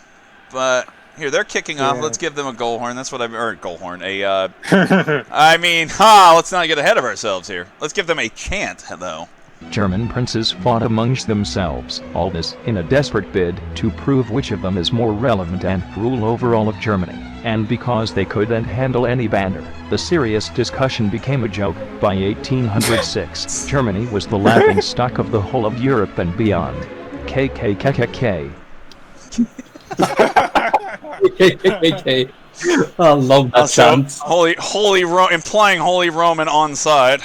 Speaker 2: But here, they're kicking off. Let's give them a goal horn. That's what goal horn. I mean, let's not get ahead of ourselves here. Let's give them a chant, though.
Speaker 9: German princes fought amongst themselves, all this in a desperate bid to prove which of them is more relevant and rule over all of Germany. And because they couldn't handle any banter, the serious discussion became a joke. By 1806, Germany was the laughing stock of the whole of Europe and beyond. KKKKK.
Speaker 1: KKKK. I love that chant.
Speaker 2: Implying Holy Roman onside.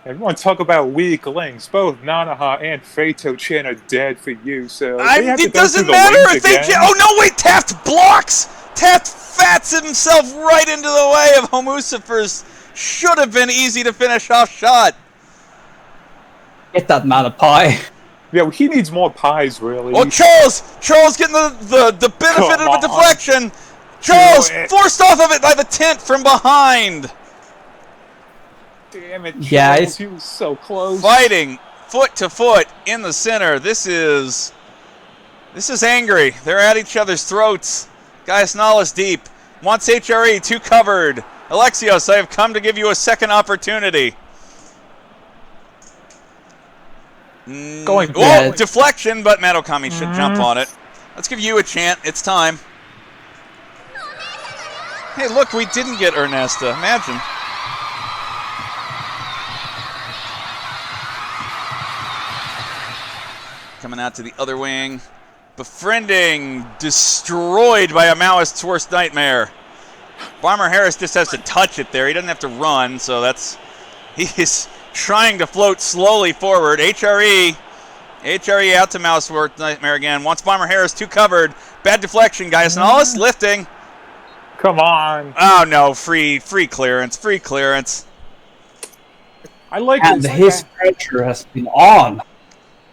Speaker 3: Everyone talk about weak links. Both Nanaha and Fato-chan are dead for you, so they have to
Speaker 2: it doesn't matter if they... Oh, no, wait! Taft blocks! Taft fats himself right into the way of Homucifer's should have been easy to finish off shot.
Speaker 1: Get that man a pie.
Speaker 3: Yeah, well, he needs more pies, really.
Speaker 2: Oh, Charles getting the benefit of a deflection. Charles forced off of it by the tent from behind.
Speaker 3: Damn it, Charles,
Speaker 1: yeah,
Speaker 3: he was so close.
Speaker 2: Fighting foot to foot in the center. This is angry. They're at each other's throats. Gaius Nollis deep. Wants HRE, 2 covered. Alexios, I have come to give you a second opportunity. Deflection, but Matokami should jump on it. Let's give you a chant. It's time. Hey, look, we didn't get Ernesta. Imagine. Coming out to the other wing. Befriending, destroyed by a Maoist's worst nightmare. Bomber Harris just has to touch it there. He doesn't have to run, so he's trying to float slowly forward. HRE out to Maoist's worst nightmare again. Wants Bomber Harris too covered. Bad deflection, guys. And all this lifting.
Speaker 3: Come on.
Speaker 2: Oh no, free clearance.
Speaker 3: I like
Speaker 1: and his pressure has been on.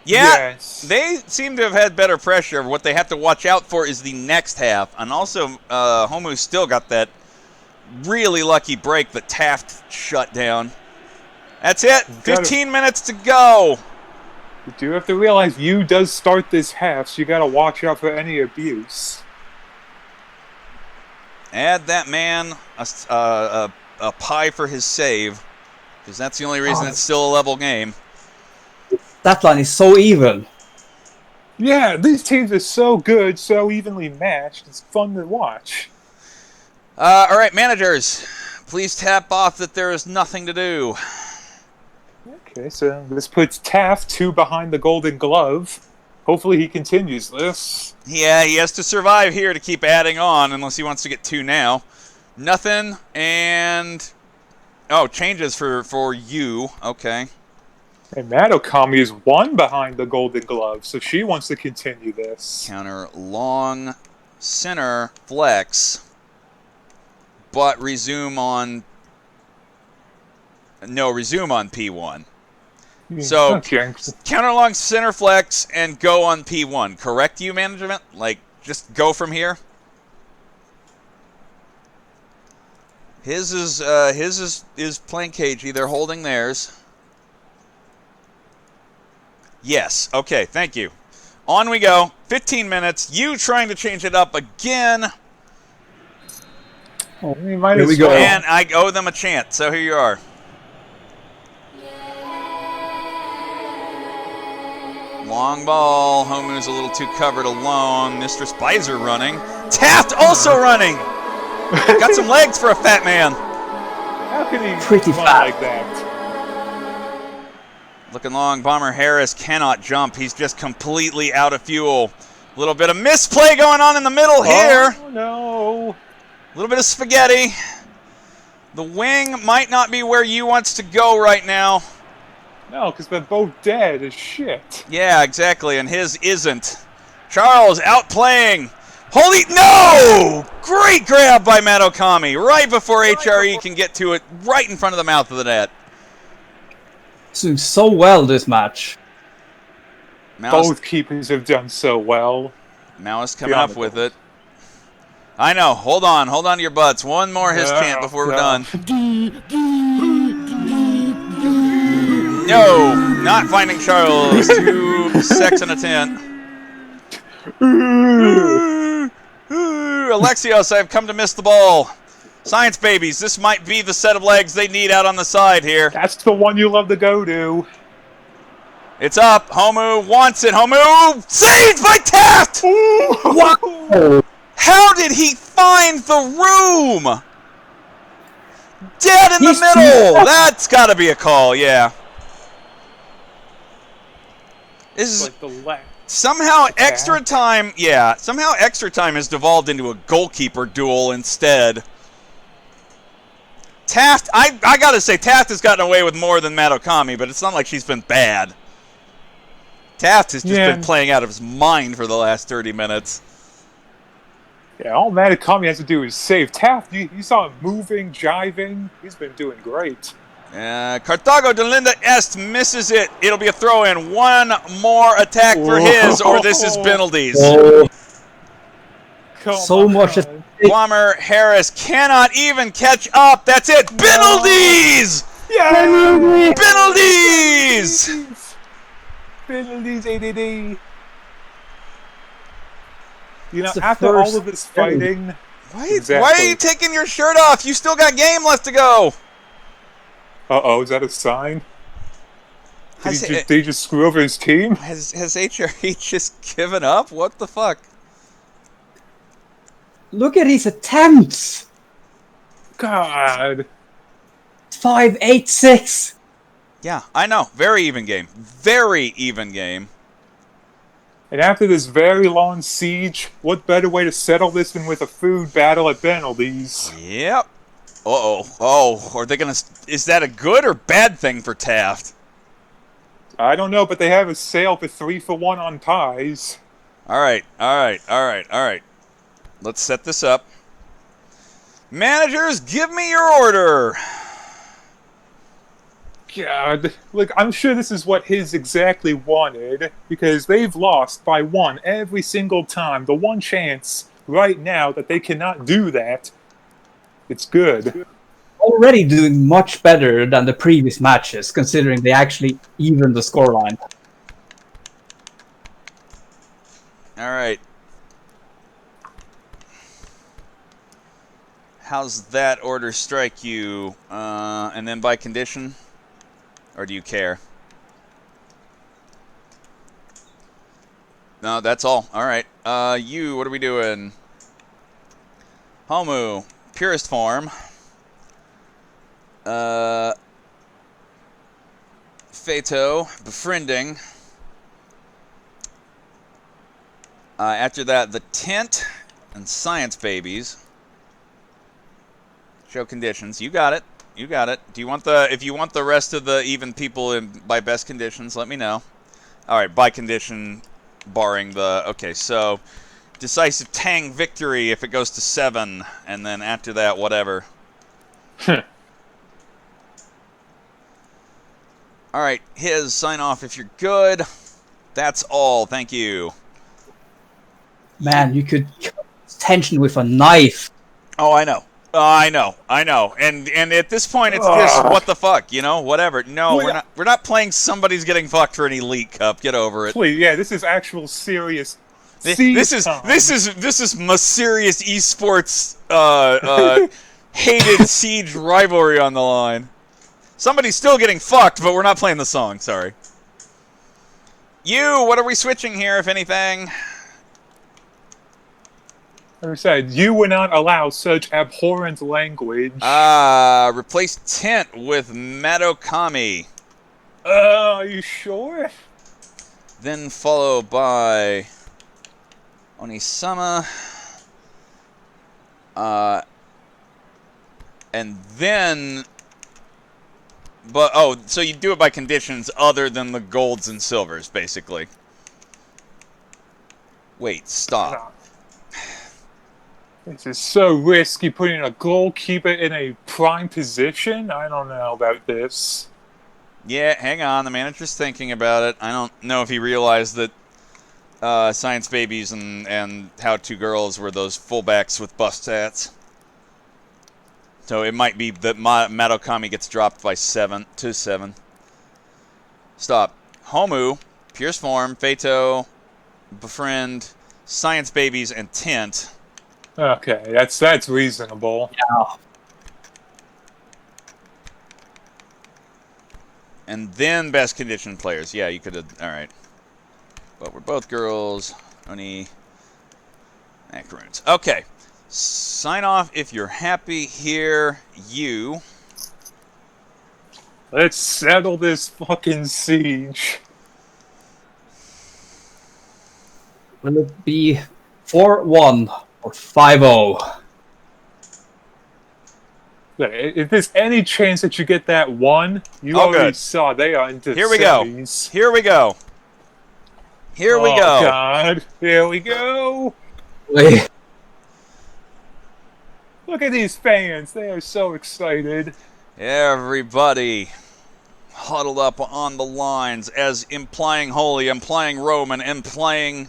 Speaker 2: Yeah, they seem to have had better pressure. What they have to watch out for is the next half. And also, Homu's still got that really lucky break that Taft shut down. That's it. 15 minutes to go.
Speaker 3: You do have to realize you does start this half, so you got to watch out for any abuse.
Speaker 2: Add that man a pie for his save, because that's the only reason it's still a level game.
Speaker 1: That line is so even.
Speaker 3: Yeah, these teams are so good, so evenly matched. It's fun to watch.
Speaker 2: All right, managers, please tap off that there is nothing to do.
Speaker 3: Okay, so this puts Taft 2 behind the Golden Glove. Hopefully he continues this.
Speaker 2: Yeah, he has to survive here to keep adding on, unless he wants to get 2 now. Nothing, and... Oh, changes for you. Okay.
Speaker 3: And Madokami is 1 behind the Golden Glove, so she wants to continue this.
Speaker 2: Counter long center flex, but resume on P1. So counter long center flex and go on P1. Correct, you management? Like, just go from here. His is playing cagey. They're holding theirs. Yes. Okay. Thank you. On we go. 15 minutes. You trying to change it up again.
Speaker 3: Oh, here
Speaker 1: we go.
Speaker 2: And I owe them a chant. So here you are. Long ball. Homu's a little too covered alone. Mr. Spicer running. Taft also running. Got some legs for a fat man.
Speaker 3: How can he
Speaker 1: Pretty
Speaker 3: run
Speaker 1: fat
Speaker 3: like that?
Speaker 2: Looking long. Bomber Harris cannot jump. He's just completely out of fuel. A little bit of misplay going on in the middle here.
Speaker 3: Oh, no.
Speaker 2: A little bit of spaghetti. The wing might not be where you wants to go right now.
Speaker 3: No, because they're both dead as shit.
Speaker 2: Yeah, exactly, and his isn't. Charles outplaying. Holy, no! Great grab by Madokami right before HRE can get to it, right in front of the mouth of the net.
Speaker 1: Doing so well this match.
Speaker 3: Both keepers have done so well.
Speaker 2: Maoist coming up with it. I know. Hold on to your butts. One more his chant before we're done. No, not finding Charles. 2 sex in a tent. Alexios, I've come to miss the ball. Science babies, this might be the set of legs they need out on the side here.
Speaker 3: That's the one you love to go to.
Speaker 2: It's up. Homu wants it. Homu saved by Taft!
Speaker 1: Wow!
Speaker 2: How did he find the room? Dead in the middle! That's got to be a call, yeah. This is somehow extra time. Yeah, somehow extra time has devolved into a goalkeeper duel instead. Taft, I gotta say, Taft has gotten away with more than Madokami, but it's not like she's been bad. Taft has just been playing out of his mind for the last 30 minutes.
Speaker 3: Yeah, all Madokami has to do is save. Taft, you saw him moving, jiving. He's been doing great.
Speaker 2: Carthago de Linda Est misses it. It'll be a throw-in. One more attack for his, or this is penalties.
Speaker 1: So much.
Speaker 2: Bomber Harris cannot even catch up. That's it. Penalties!
Speaker 3: Yeah!
Speaker 2: Penalties!
Speaker 3: Penalties, ADD. You know, after all of this fighting...
Speaker 2: Why are you taking your shirt off? You still got game left to go.
Speaker 3: Uh-oh, is that a sign? Did he just screw over his team?
Speaker 2: Has HRE just given up? What the fuck?
Speaker 1: Look at his attempts.
Speaker 3: God.
Speaker 1: 5-8-6.
Speaker 2: Yeah, I know. Very even game. Very even game.
Speaker 3: And after this very long siege, what better way to settle this than with a food battle at Benaldy's?
Speaker 2: Yep. Oh, are they gonna... Is that a good or bad thing for Taft?
Speaker 3: I don't know, but they have a sale for 3 for 1 on pies.
Speaker 2: Alright. Let's set this up. Managers, give me your order!
Speaker 3: God, look, I'm sure this is what his exactly wanted, because they've lost by 1 every single time. The one chance right now that they cannot do that, it's good.
Speaker 1: Already doing much better than the previous matches, considering they actually evened the scoreline.
Speaker 2: Alright. How's that order strike you? And then by condition? Or do you care? No, that's all. Alright. You, what are we doing? Homu, purest form. Fato, befriending. After that, the tent and science babies. Show conditions. You got it. You got it. Do you want the... If you want the rest of the even people in by best conditions, let me know. All right, by condition, barring the... Okay, so decisive Tang victory if it goes to 7, and then after that, whatever. All right, his sign off if you're good. That's all. Thank you.
Speaker 1: Man, you could cut tension with a knife.
Speaker 2: Oh, I know. I know. And at this point, it's just what the fuck, you know? Whatever. No, we're not playing somebody's getting fucked for an Elite Cup. Get over it.
Speaker 3: Please, yeah, this is actual serious.
Speaker 2: This is my serious esports hated siege rivalry on the line. Somebody's still getting fucked, but we're not playing the song. Sorry. You, what are we switching here, if anything?
Speaker 3: Like I said, you would not allow such abhorrent language.
Speaker 2: Replace tent with Madokami.
Speaker 3: Are you sure?
Speaker 2: Then followed by Onisama. And then... But, oh, so you do it by conditions other than the golds and silvers, basically. Wait, stop.
Speaker 3: This is so risky, putting a goalkeeper in a prime position. I don't know about this.
Speaker 2: Yeah, hang on. The manager's thinking about it. I don't know if he realized that Science Babies and How To Girls were those fullbacks with bust stats. So it might be that Madokami gets dropped by 7 to 7. Stop. Homu, Purest Form, Fato, Befriend, Science Babies, and Tint.
Speaker 3: Okay, that's reasonable.
Speaker 1: Yeah.
Speaker 2: And then best condition players. Yeah, you could have... Alright. But we're both girls. Oni... Macaroons. Okay. Sign off if you're happy here. You.
Speaker 3: Let's settle this fucking siege.
Speaker 1: Will it be 4-1 or 5-0?
Speaker 3: If there's any chance that you get that 1, you already saw they are into
Speaker 2: Here we
Speaker 3: semis.
Speaker 2: go. Here we go. Here we go.
Speaker 3: Oh, God. Here we go.
Speaker 1: Wait.
Speaker 3: Look at these fans. They are so excited.
Speaker 2: Everybody huddled up on the lines as implying Holy, implying Roman, implying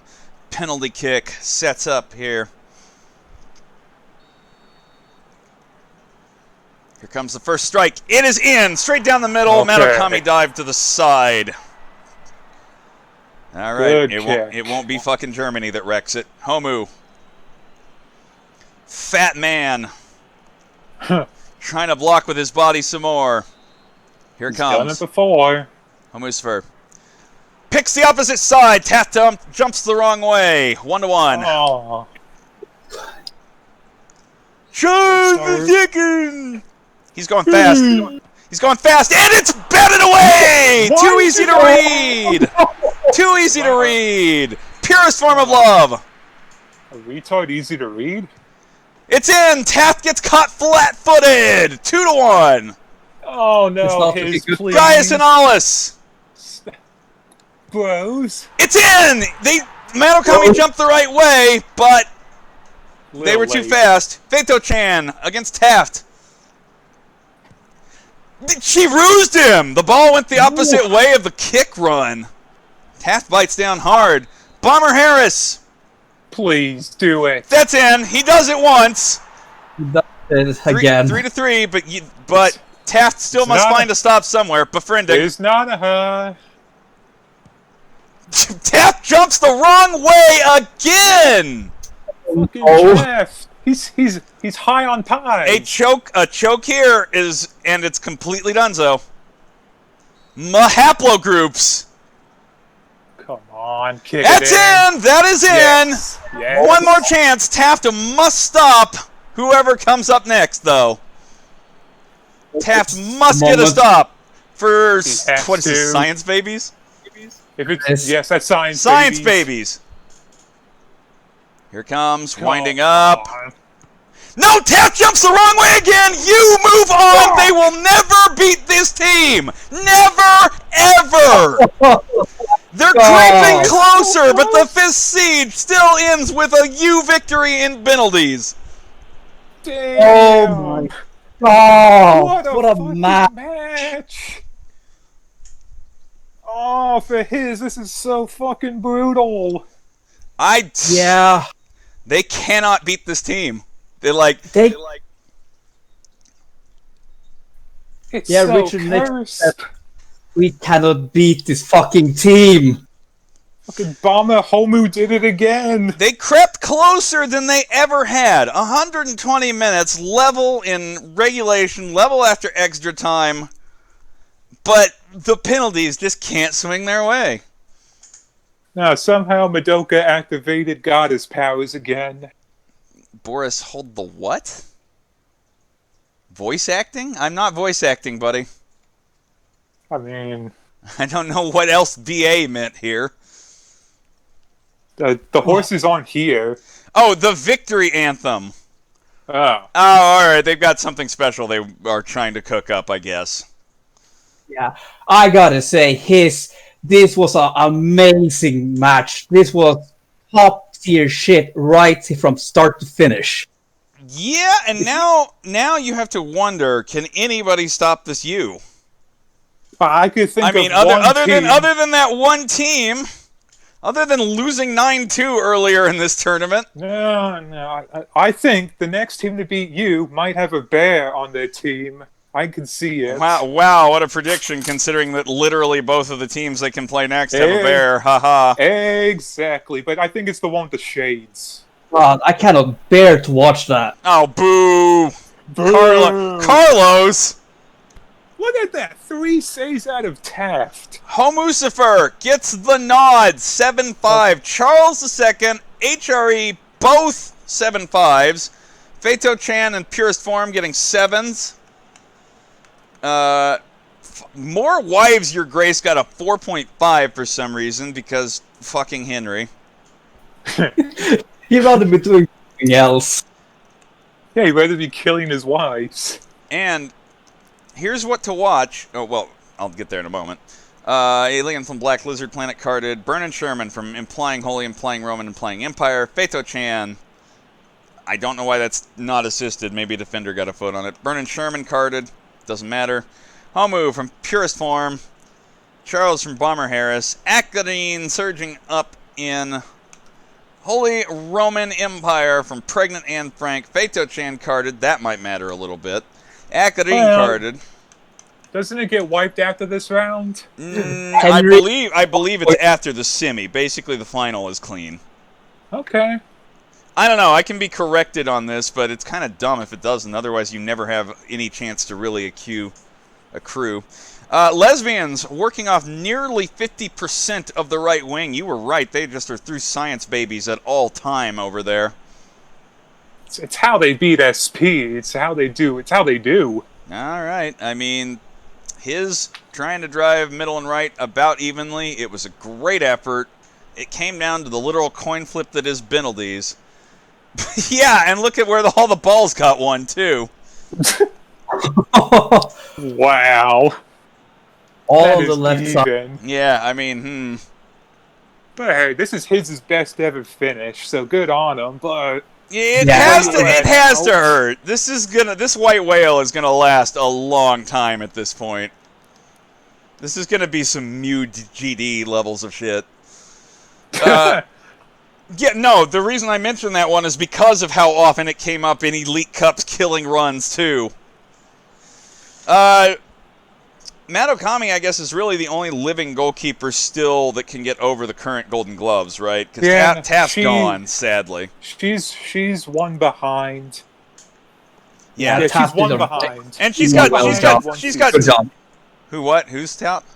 Speaker 2: penalty kick sets up here. Here comes the first strike. It is in. Straight down the middle.
Speaker 3: Okay.
Speaker 2: Madokami dive to the side. All right. It won't be fucking Germany that wrecks it. Homu. Fat man. Trying to block with his body some more. Here it comes.
Speaker 3: Done it before.
Speaker 2: Homu's for. Picks the opposite side. Taft jumps the wrong way. 1-1.
Speaker 3: Oh.
Speaker 2: Show the chicken. He's going fast. He's going fast, and it's batted away! Too easy to read! Too easy to read! purest form of love.
Speaker 3: A retard easy to read?
Speaker 2: It's in. Taft gets caught flat-footed. 2-1.
Speaker 3: Oh no,
Speaker 1: It's not
Speaker 3: his
Speaker 1: good.
Speaker 3: please.
Speaker 2: Gaius and Aulus.
Speaker 3: Bros.
Speaker 2: It's in. Madokomi jumped the right way, but they were too
Speaker 3: late.
Speaker 2: fast. Feito-chan against Taft. She rused him. The ball went the opposite way of the kick run. Taft bites down hard. Bomber Harris.
Speaker 3: Please do it.
Speaker 2: That's in. He does it once.
Speaker 1: Again.
Speaker 2: 3-3, but Taft still
Speaker 3: It's
Speaker 2: must
Speaker 3: not
Speaker 2: find a stop somewhere. Befriending.
Speaker 3: It's not a her.
Speaker 2: Taft jumps the wrong way again.
Speaker 3: Fucking
Speaker 1: Oh.
Speaker 3: Jeff. He's high on pie.
Speaker 2: A choke here is, and it's completely donezo. Haplogroups.
Speaker 3: Come on, kick
Speaker 2: That's
Speaker 3: it in.
Speaker 2: in. That is in.
Speaker 3: Yes. Yes.
Speaker 2: One more chance. Taft must stop whoever comes up next, though. Taft must get a
Speaker 1: Moment.
Speaker 2: stop for
Speaker 3: He has
Speaker 2: what is this?
Speaker 3: to.
Speaker 2: Science babies.
Speaker 3: If it's
Speaker 1: Yes.
Speaker 3: yes, that's science.
Speaker 2: Science
Speaker 3: babies.
Speaker 2: babies. Here comes
Speaker 3: Come
Speaker 2: winding up.
Speaker 3: on.
Speaker 2: No, Taft jumps the wrong way again. You move on. They will never beat this team. Never, ever. They're creeping closer, but the fifth seed still ends with a U victory in penalties.
Speaker 3: Damn.
Speaker 1: Oh my god!
Speaker 3: What a fucking match. Oh, for his, this is so fucking brutal.
Speaker 1: Yeah.
Speaker 2: They cannot beat this team.
Speaker 3: It's
Speaker 1: Yeah,
Speaker 3: so
Speaker 1: Richard Nixon
Speaker 3: cursed.
Speaker 1: said- We cannot beat this fucking team.
Speaker 3: Fucking Bomber Homu did it again.
Speaker 2: They crept closer than they ever had. 120 minutes, level in regulation, level after extra time. But the penalties just can't swing their way.
Speaker 3: Now, somehow Madoka activated goddess powers again.
Speaker 2: Boris, hold the what? Voice acting? I'm not voice acting, buddy.
Speaker 3: I mean,
Speaker 2: I don't know what else DA meant here.
Speaker 3: the horse is on here.
Speaker 2: Oh, the victory anthem.
Speaker 3: Oh.
Speaker 2: Oh, alright, they've got something special they are trying to cook up, I guess.
Speaker 1: Yeah, I gotta say, this was an amazing match. This was top tier shit right from start to finish.
Speaker 2: Yeah, and now you have to wonder, can anybody stop this U?
Speaker 3: I could think
Speaker 2: I mean,
Speaker 3: of one
Speaker 2: other
Speaker 3: team.
Speaker 2: than that one team, other than losing 9-2 earlier in this tournament.
Speaker 3: No, I think the next team to beat you might have a bear on their team. I can see it.
Speaker 2: Wow, what a prediction, considering that literally both of the teams they can play next have a bear. Haha.
Speaker 3: Exactly, but I think it's the one with the shades.
Speaker 1: God, I cannot bear to watch that.
Speaker 2: Oh, boo! Carlos!
Speaker 3: Look at that! 3 saves out of Taft.
Speaker 2: Homucifer gets the nod, 7-5. Charles II, HRE, both 7-5s. Feito-chan and Purest Form getting 7s. More Wives, Your Grace got a 4.5 for some reason, because fucking Henry.
Speaker 1: He'd rather be doing something else.
Speaker 3: Yeah, he'd rather be killing his wives.
Speaker 2: And here's what to watch. Oh, well, I'll get there in a moment. Alien from Black Lizard Planet carded. Vernon Sherman from Implying Holy, Implying Roman, Implying Empire. Feito-chan. I don't know why that's not assisted. Maybe a defender got a foot on it. Vernon Sherman carded. Doesn't matter. Homu from Purest Form. Charles from Bomber Harris. Akadine surging up in Holy Roman Empire from Pregnant Anne Frank. Feito-chan carded. That might matter a little bit. Akadine carded.
Speaker 3: Doesn't it get wiped after this round?
Speaker 2: I believe it's after the semi. Basically, the final is clean.
Speaker 3: Okay.
Speaker 2: I don't know. I can be corrected on this, but it's kind of dumb if it doesn't. Otherwise, you never have any chance to really accrue. Lesbians working off nearly 50% of the right wing. You were right. They just are through science babies at all time over there.
Speaker 3: It's how they beat SP. It's how they do. It's how they do.
Speaker 2: All right. I mean, his trying to drive middle and right about evenly. It was a great effort. it came down to the literal coin flip that is Benaldy's. Yeah, and look at where all the balls got one, too.
Speaker 3: Wow.
Speaker 1: All the left side.
Speaker 2: Yeah, I mean,
Speaker 3: But hey, this is his best ever finish, so good on him, but...
Speaker 2: It has to hurt. This white whale is gonna last a long time at this point. This is gonna be some Mew GD levels of shit. Yeah, no, the reason I mentioned that one is because of how often it came up in Elite Cups killing runs, too. Matt Okami, I guess, is really the only living goalkeeper still that can get over the current Golden Gloves, right? Because Taft's gone, sadly.
Speaker 3: She's one behind.
Speaker 2: Yeah,
Speaker 3: she's one behind.
Speaker 2: And she's got
Speaker 1: good job.
Speaker 2: Who? What? Who's Taft?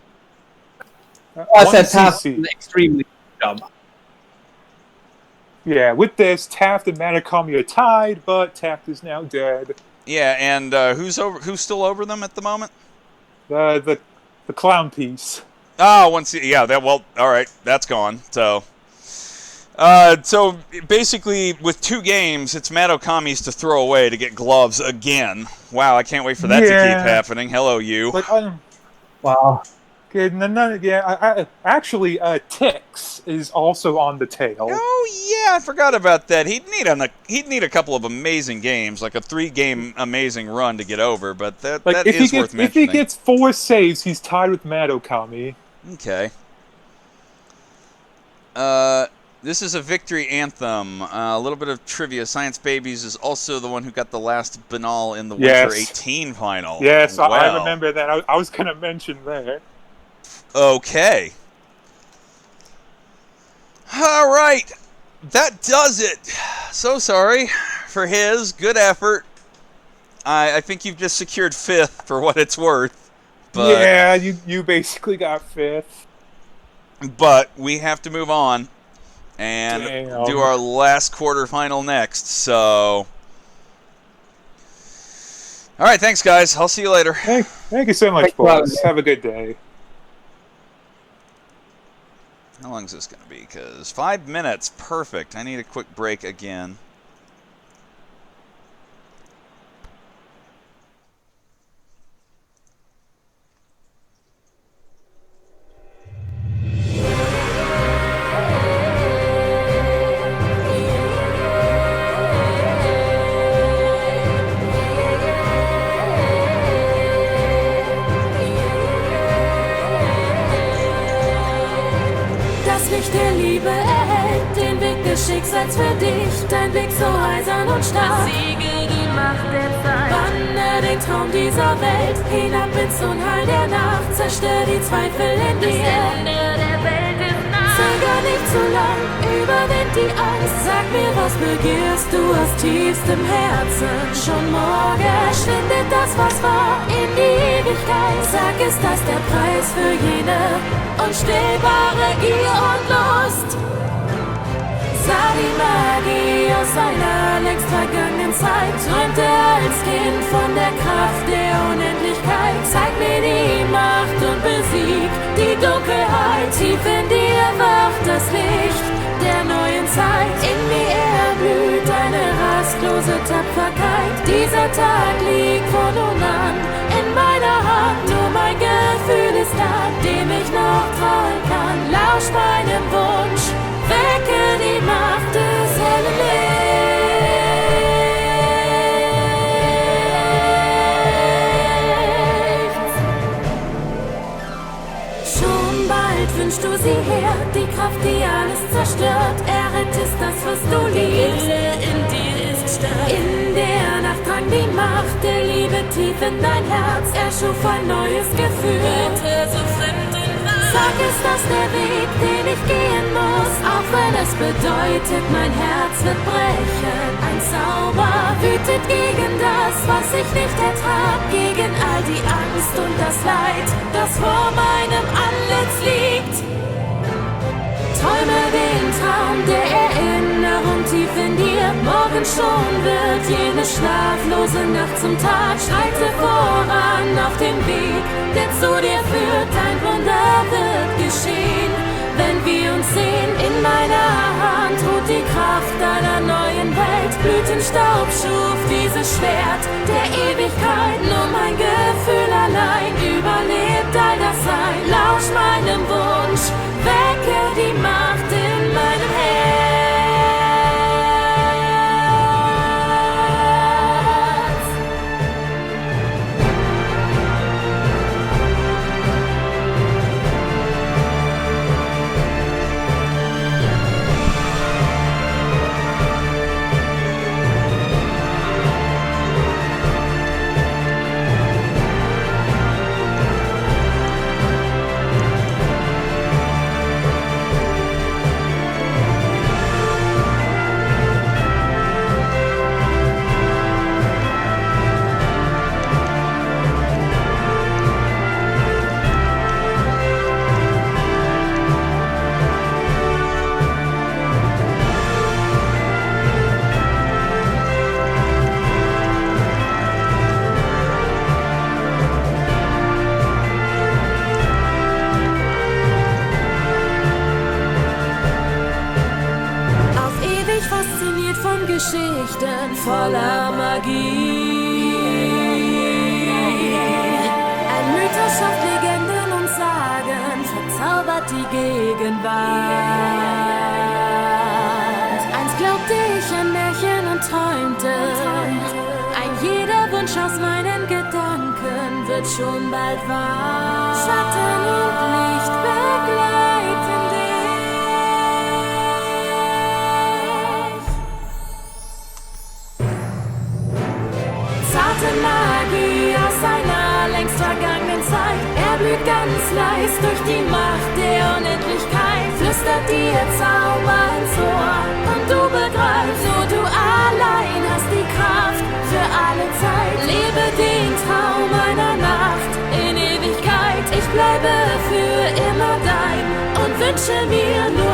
Speaker 1: I said Taft did an extremely good job.
Speaker 3: Yeah, with this, Taft and Matakami are tied, but Taft is now dead.
Speaker 2: Yeah, and who's still over them at the moment?
Speaker 3: The clown piece.
Speaker 2: Oh, all right, that's gone. So basically, with 2 games, it's Matt Okami's to throw away to get gloves again. Wow, I can't wait for that to keep happening. Hello, you.
Speaker 1: Wow.
Speaker 3: Good. Actually, Tix is also on the tail.
Speaker 2: Oh yeah, I forgot about that. He'd need a couple of amazing games, like a 3-game amazing run to get over. But that is worth mentioning.
Speaker 3: If he gets 4 saves, he's tied with Matt Okami.
Speaker 2: Okay. This is a victory anthem. A little bit of trivia. Science Babies is also the one who got the last Banal in the Winter 18 final.
Speaker 3: Yes,
Speaker 2: wow.
Speaker 3: I remember that. I was going to mention that.
Speaker 2: Okay. All right. That does it. So sorry for his. Good effort. I think you've just secured 5th for what it's worth. But,
Speaker 3: yeah, you basically got 5th.
Speaker 2: But we have to move on and do our last quarterfinal next. So, all right, thanks, guys. I'll see you later.
Speaker 3: Thank you so much, boys. Have a good day.
Speaker 2: How long is this going to be? Because 5 minutes, perfect. I need a quick break again.
Speaker 10: Der Liebe erhält den Weg des Schicksals für dich. Dein Blick so eisern und stark. Siege die Macht der Zeit. Banne den Traum dieser Welt hinab ins Unheil der Nacht. Zerstör die Zweifel in dir. Das Ende der Welt ist nah. Zöger nicht zu lang, überwind die Angst. Sag mir, was begehrst du aus tiefstem Herzen? Schon morgen schwindet das, was war, in die Ewigkeit. Sag, ist das der Preis für jene unstillbare Gier und Lust? Sah die Magie aus einer längst vergangenen Zeit. Träumte als Kind von der Kraft der Unendlichkeit. Zeig mir die Macht und besieg die Dunkelheit. Tief in dir wacht das Licht der neuen Zeit. In mir erblüht eine rastlose Tapferkeit. Dieser Tag liegt von nun an in meiner Hand. Nur mein Gefühl ist da, dem ich noch trauen kann. Lausch meinem Wunsch, wecke die Macht des hellen Lichts. Schon bald wünschst du sie her, die Kraft, die alles zerstört. Errettest das, was du liebst. Der Wille in dir ist stark. In der Nacht drang die Macht der Liebe tief in dein Herz. Erschuf ein neues Gefühl. So fremd und wahr. Sag, ist das der Weg, den ich gehen muss? Auch wenn es bedeutet, mein Herz wird brechen. Ein Zauber wütet gegen das, was ich nicht ertrag. Gegen all die Angst und das Leid, das vor meinem Antlitz liegt. Träume den Traum der Erinnerung tief in dir. Morgen schon wird jene schlaflose Nacht zum Tag. Schreite voran auf dem Weg, der zu dir führt. Ein Wunder wird geschehen, wenn wir uns sehen. In Staub schuf dieses Schwert der Ewigkeit. Nur mein Gefühl allein überlebt all das Sein. Lausch meinem Wunsch, wecke die Macht in meinem Herz. Geschichten voller Magie. Ein Mythos schafft Legenden und Sagen, verzaubert die Gegenwart. Einst glaubte ich an Märchen und träumte, ein jeder Wunsch aus meinen Gedanken wird schon bald wahr. Schatten und Licht begleiten dich. Zarte Magie aus einer längst vergangenen Zeit. Er blüht ganz leis durch die Macht der Unendlichkeit. Flüstert dir Zauber ins Ohr und du begreifst, nur du allein hast die Kraft für alle Zeit. Lebe den Traum einer Nacht in Ewigkeit. Ich bleibe für immer dein und wünsche mir nur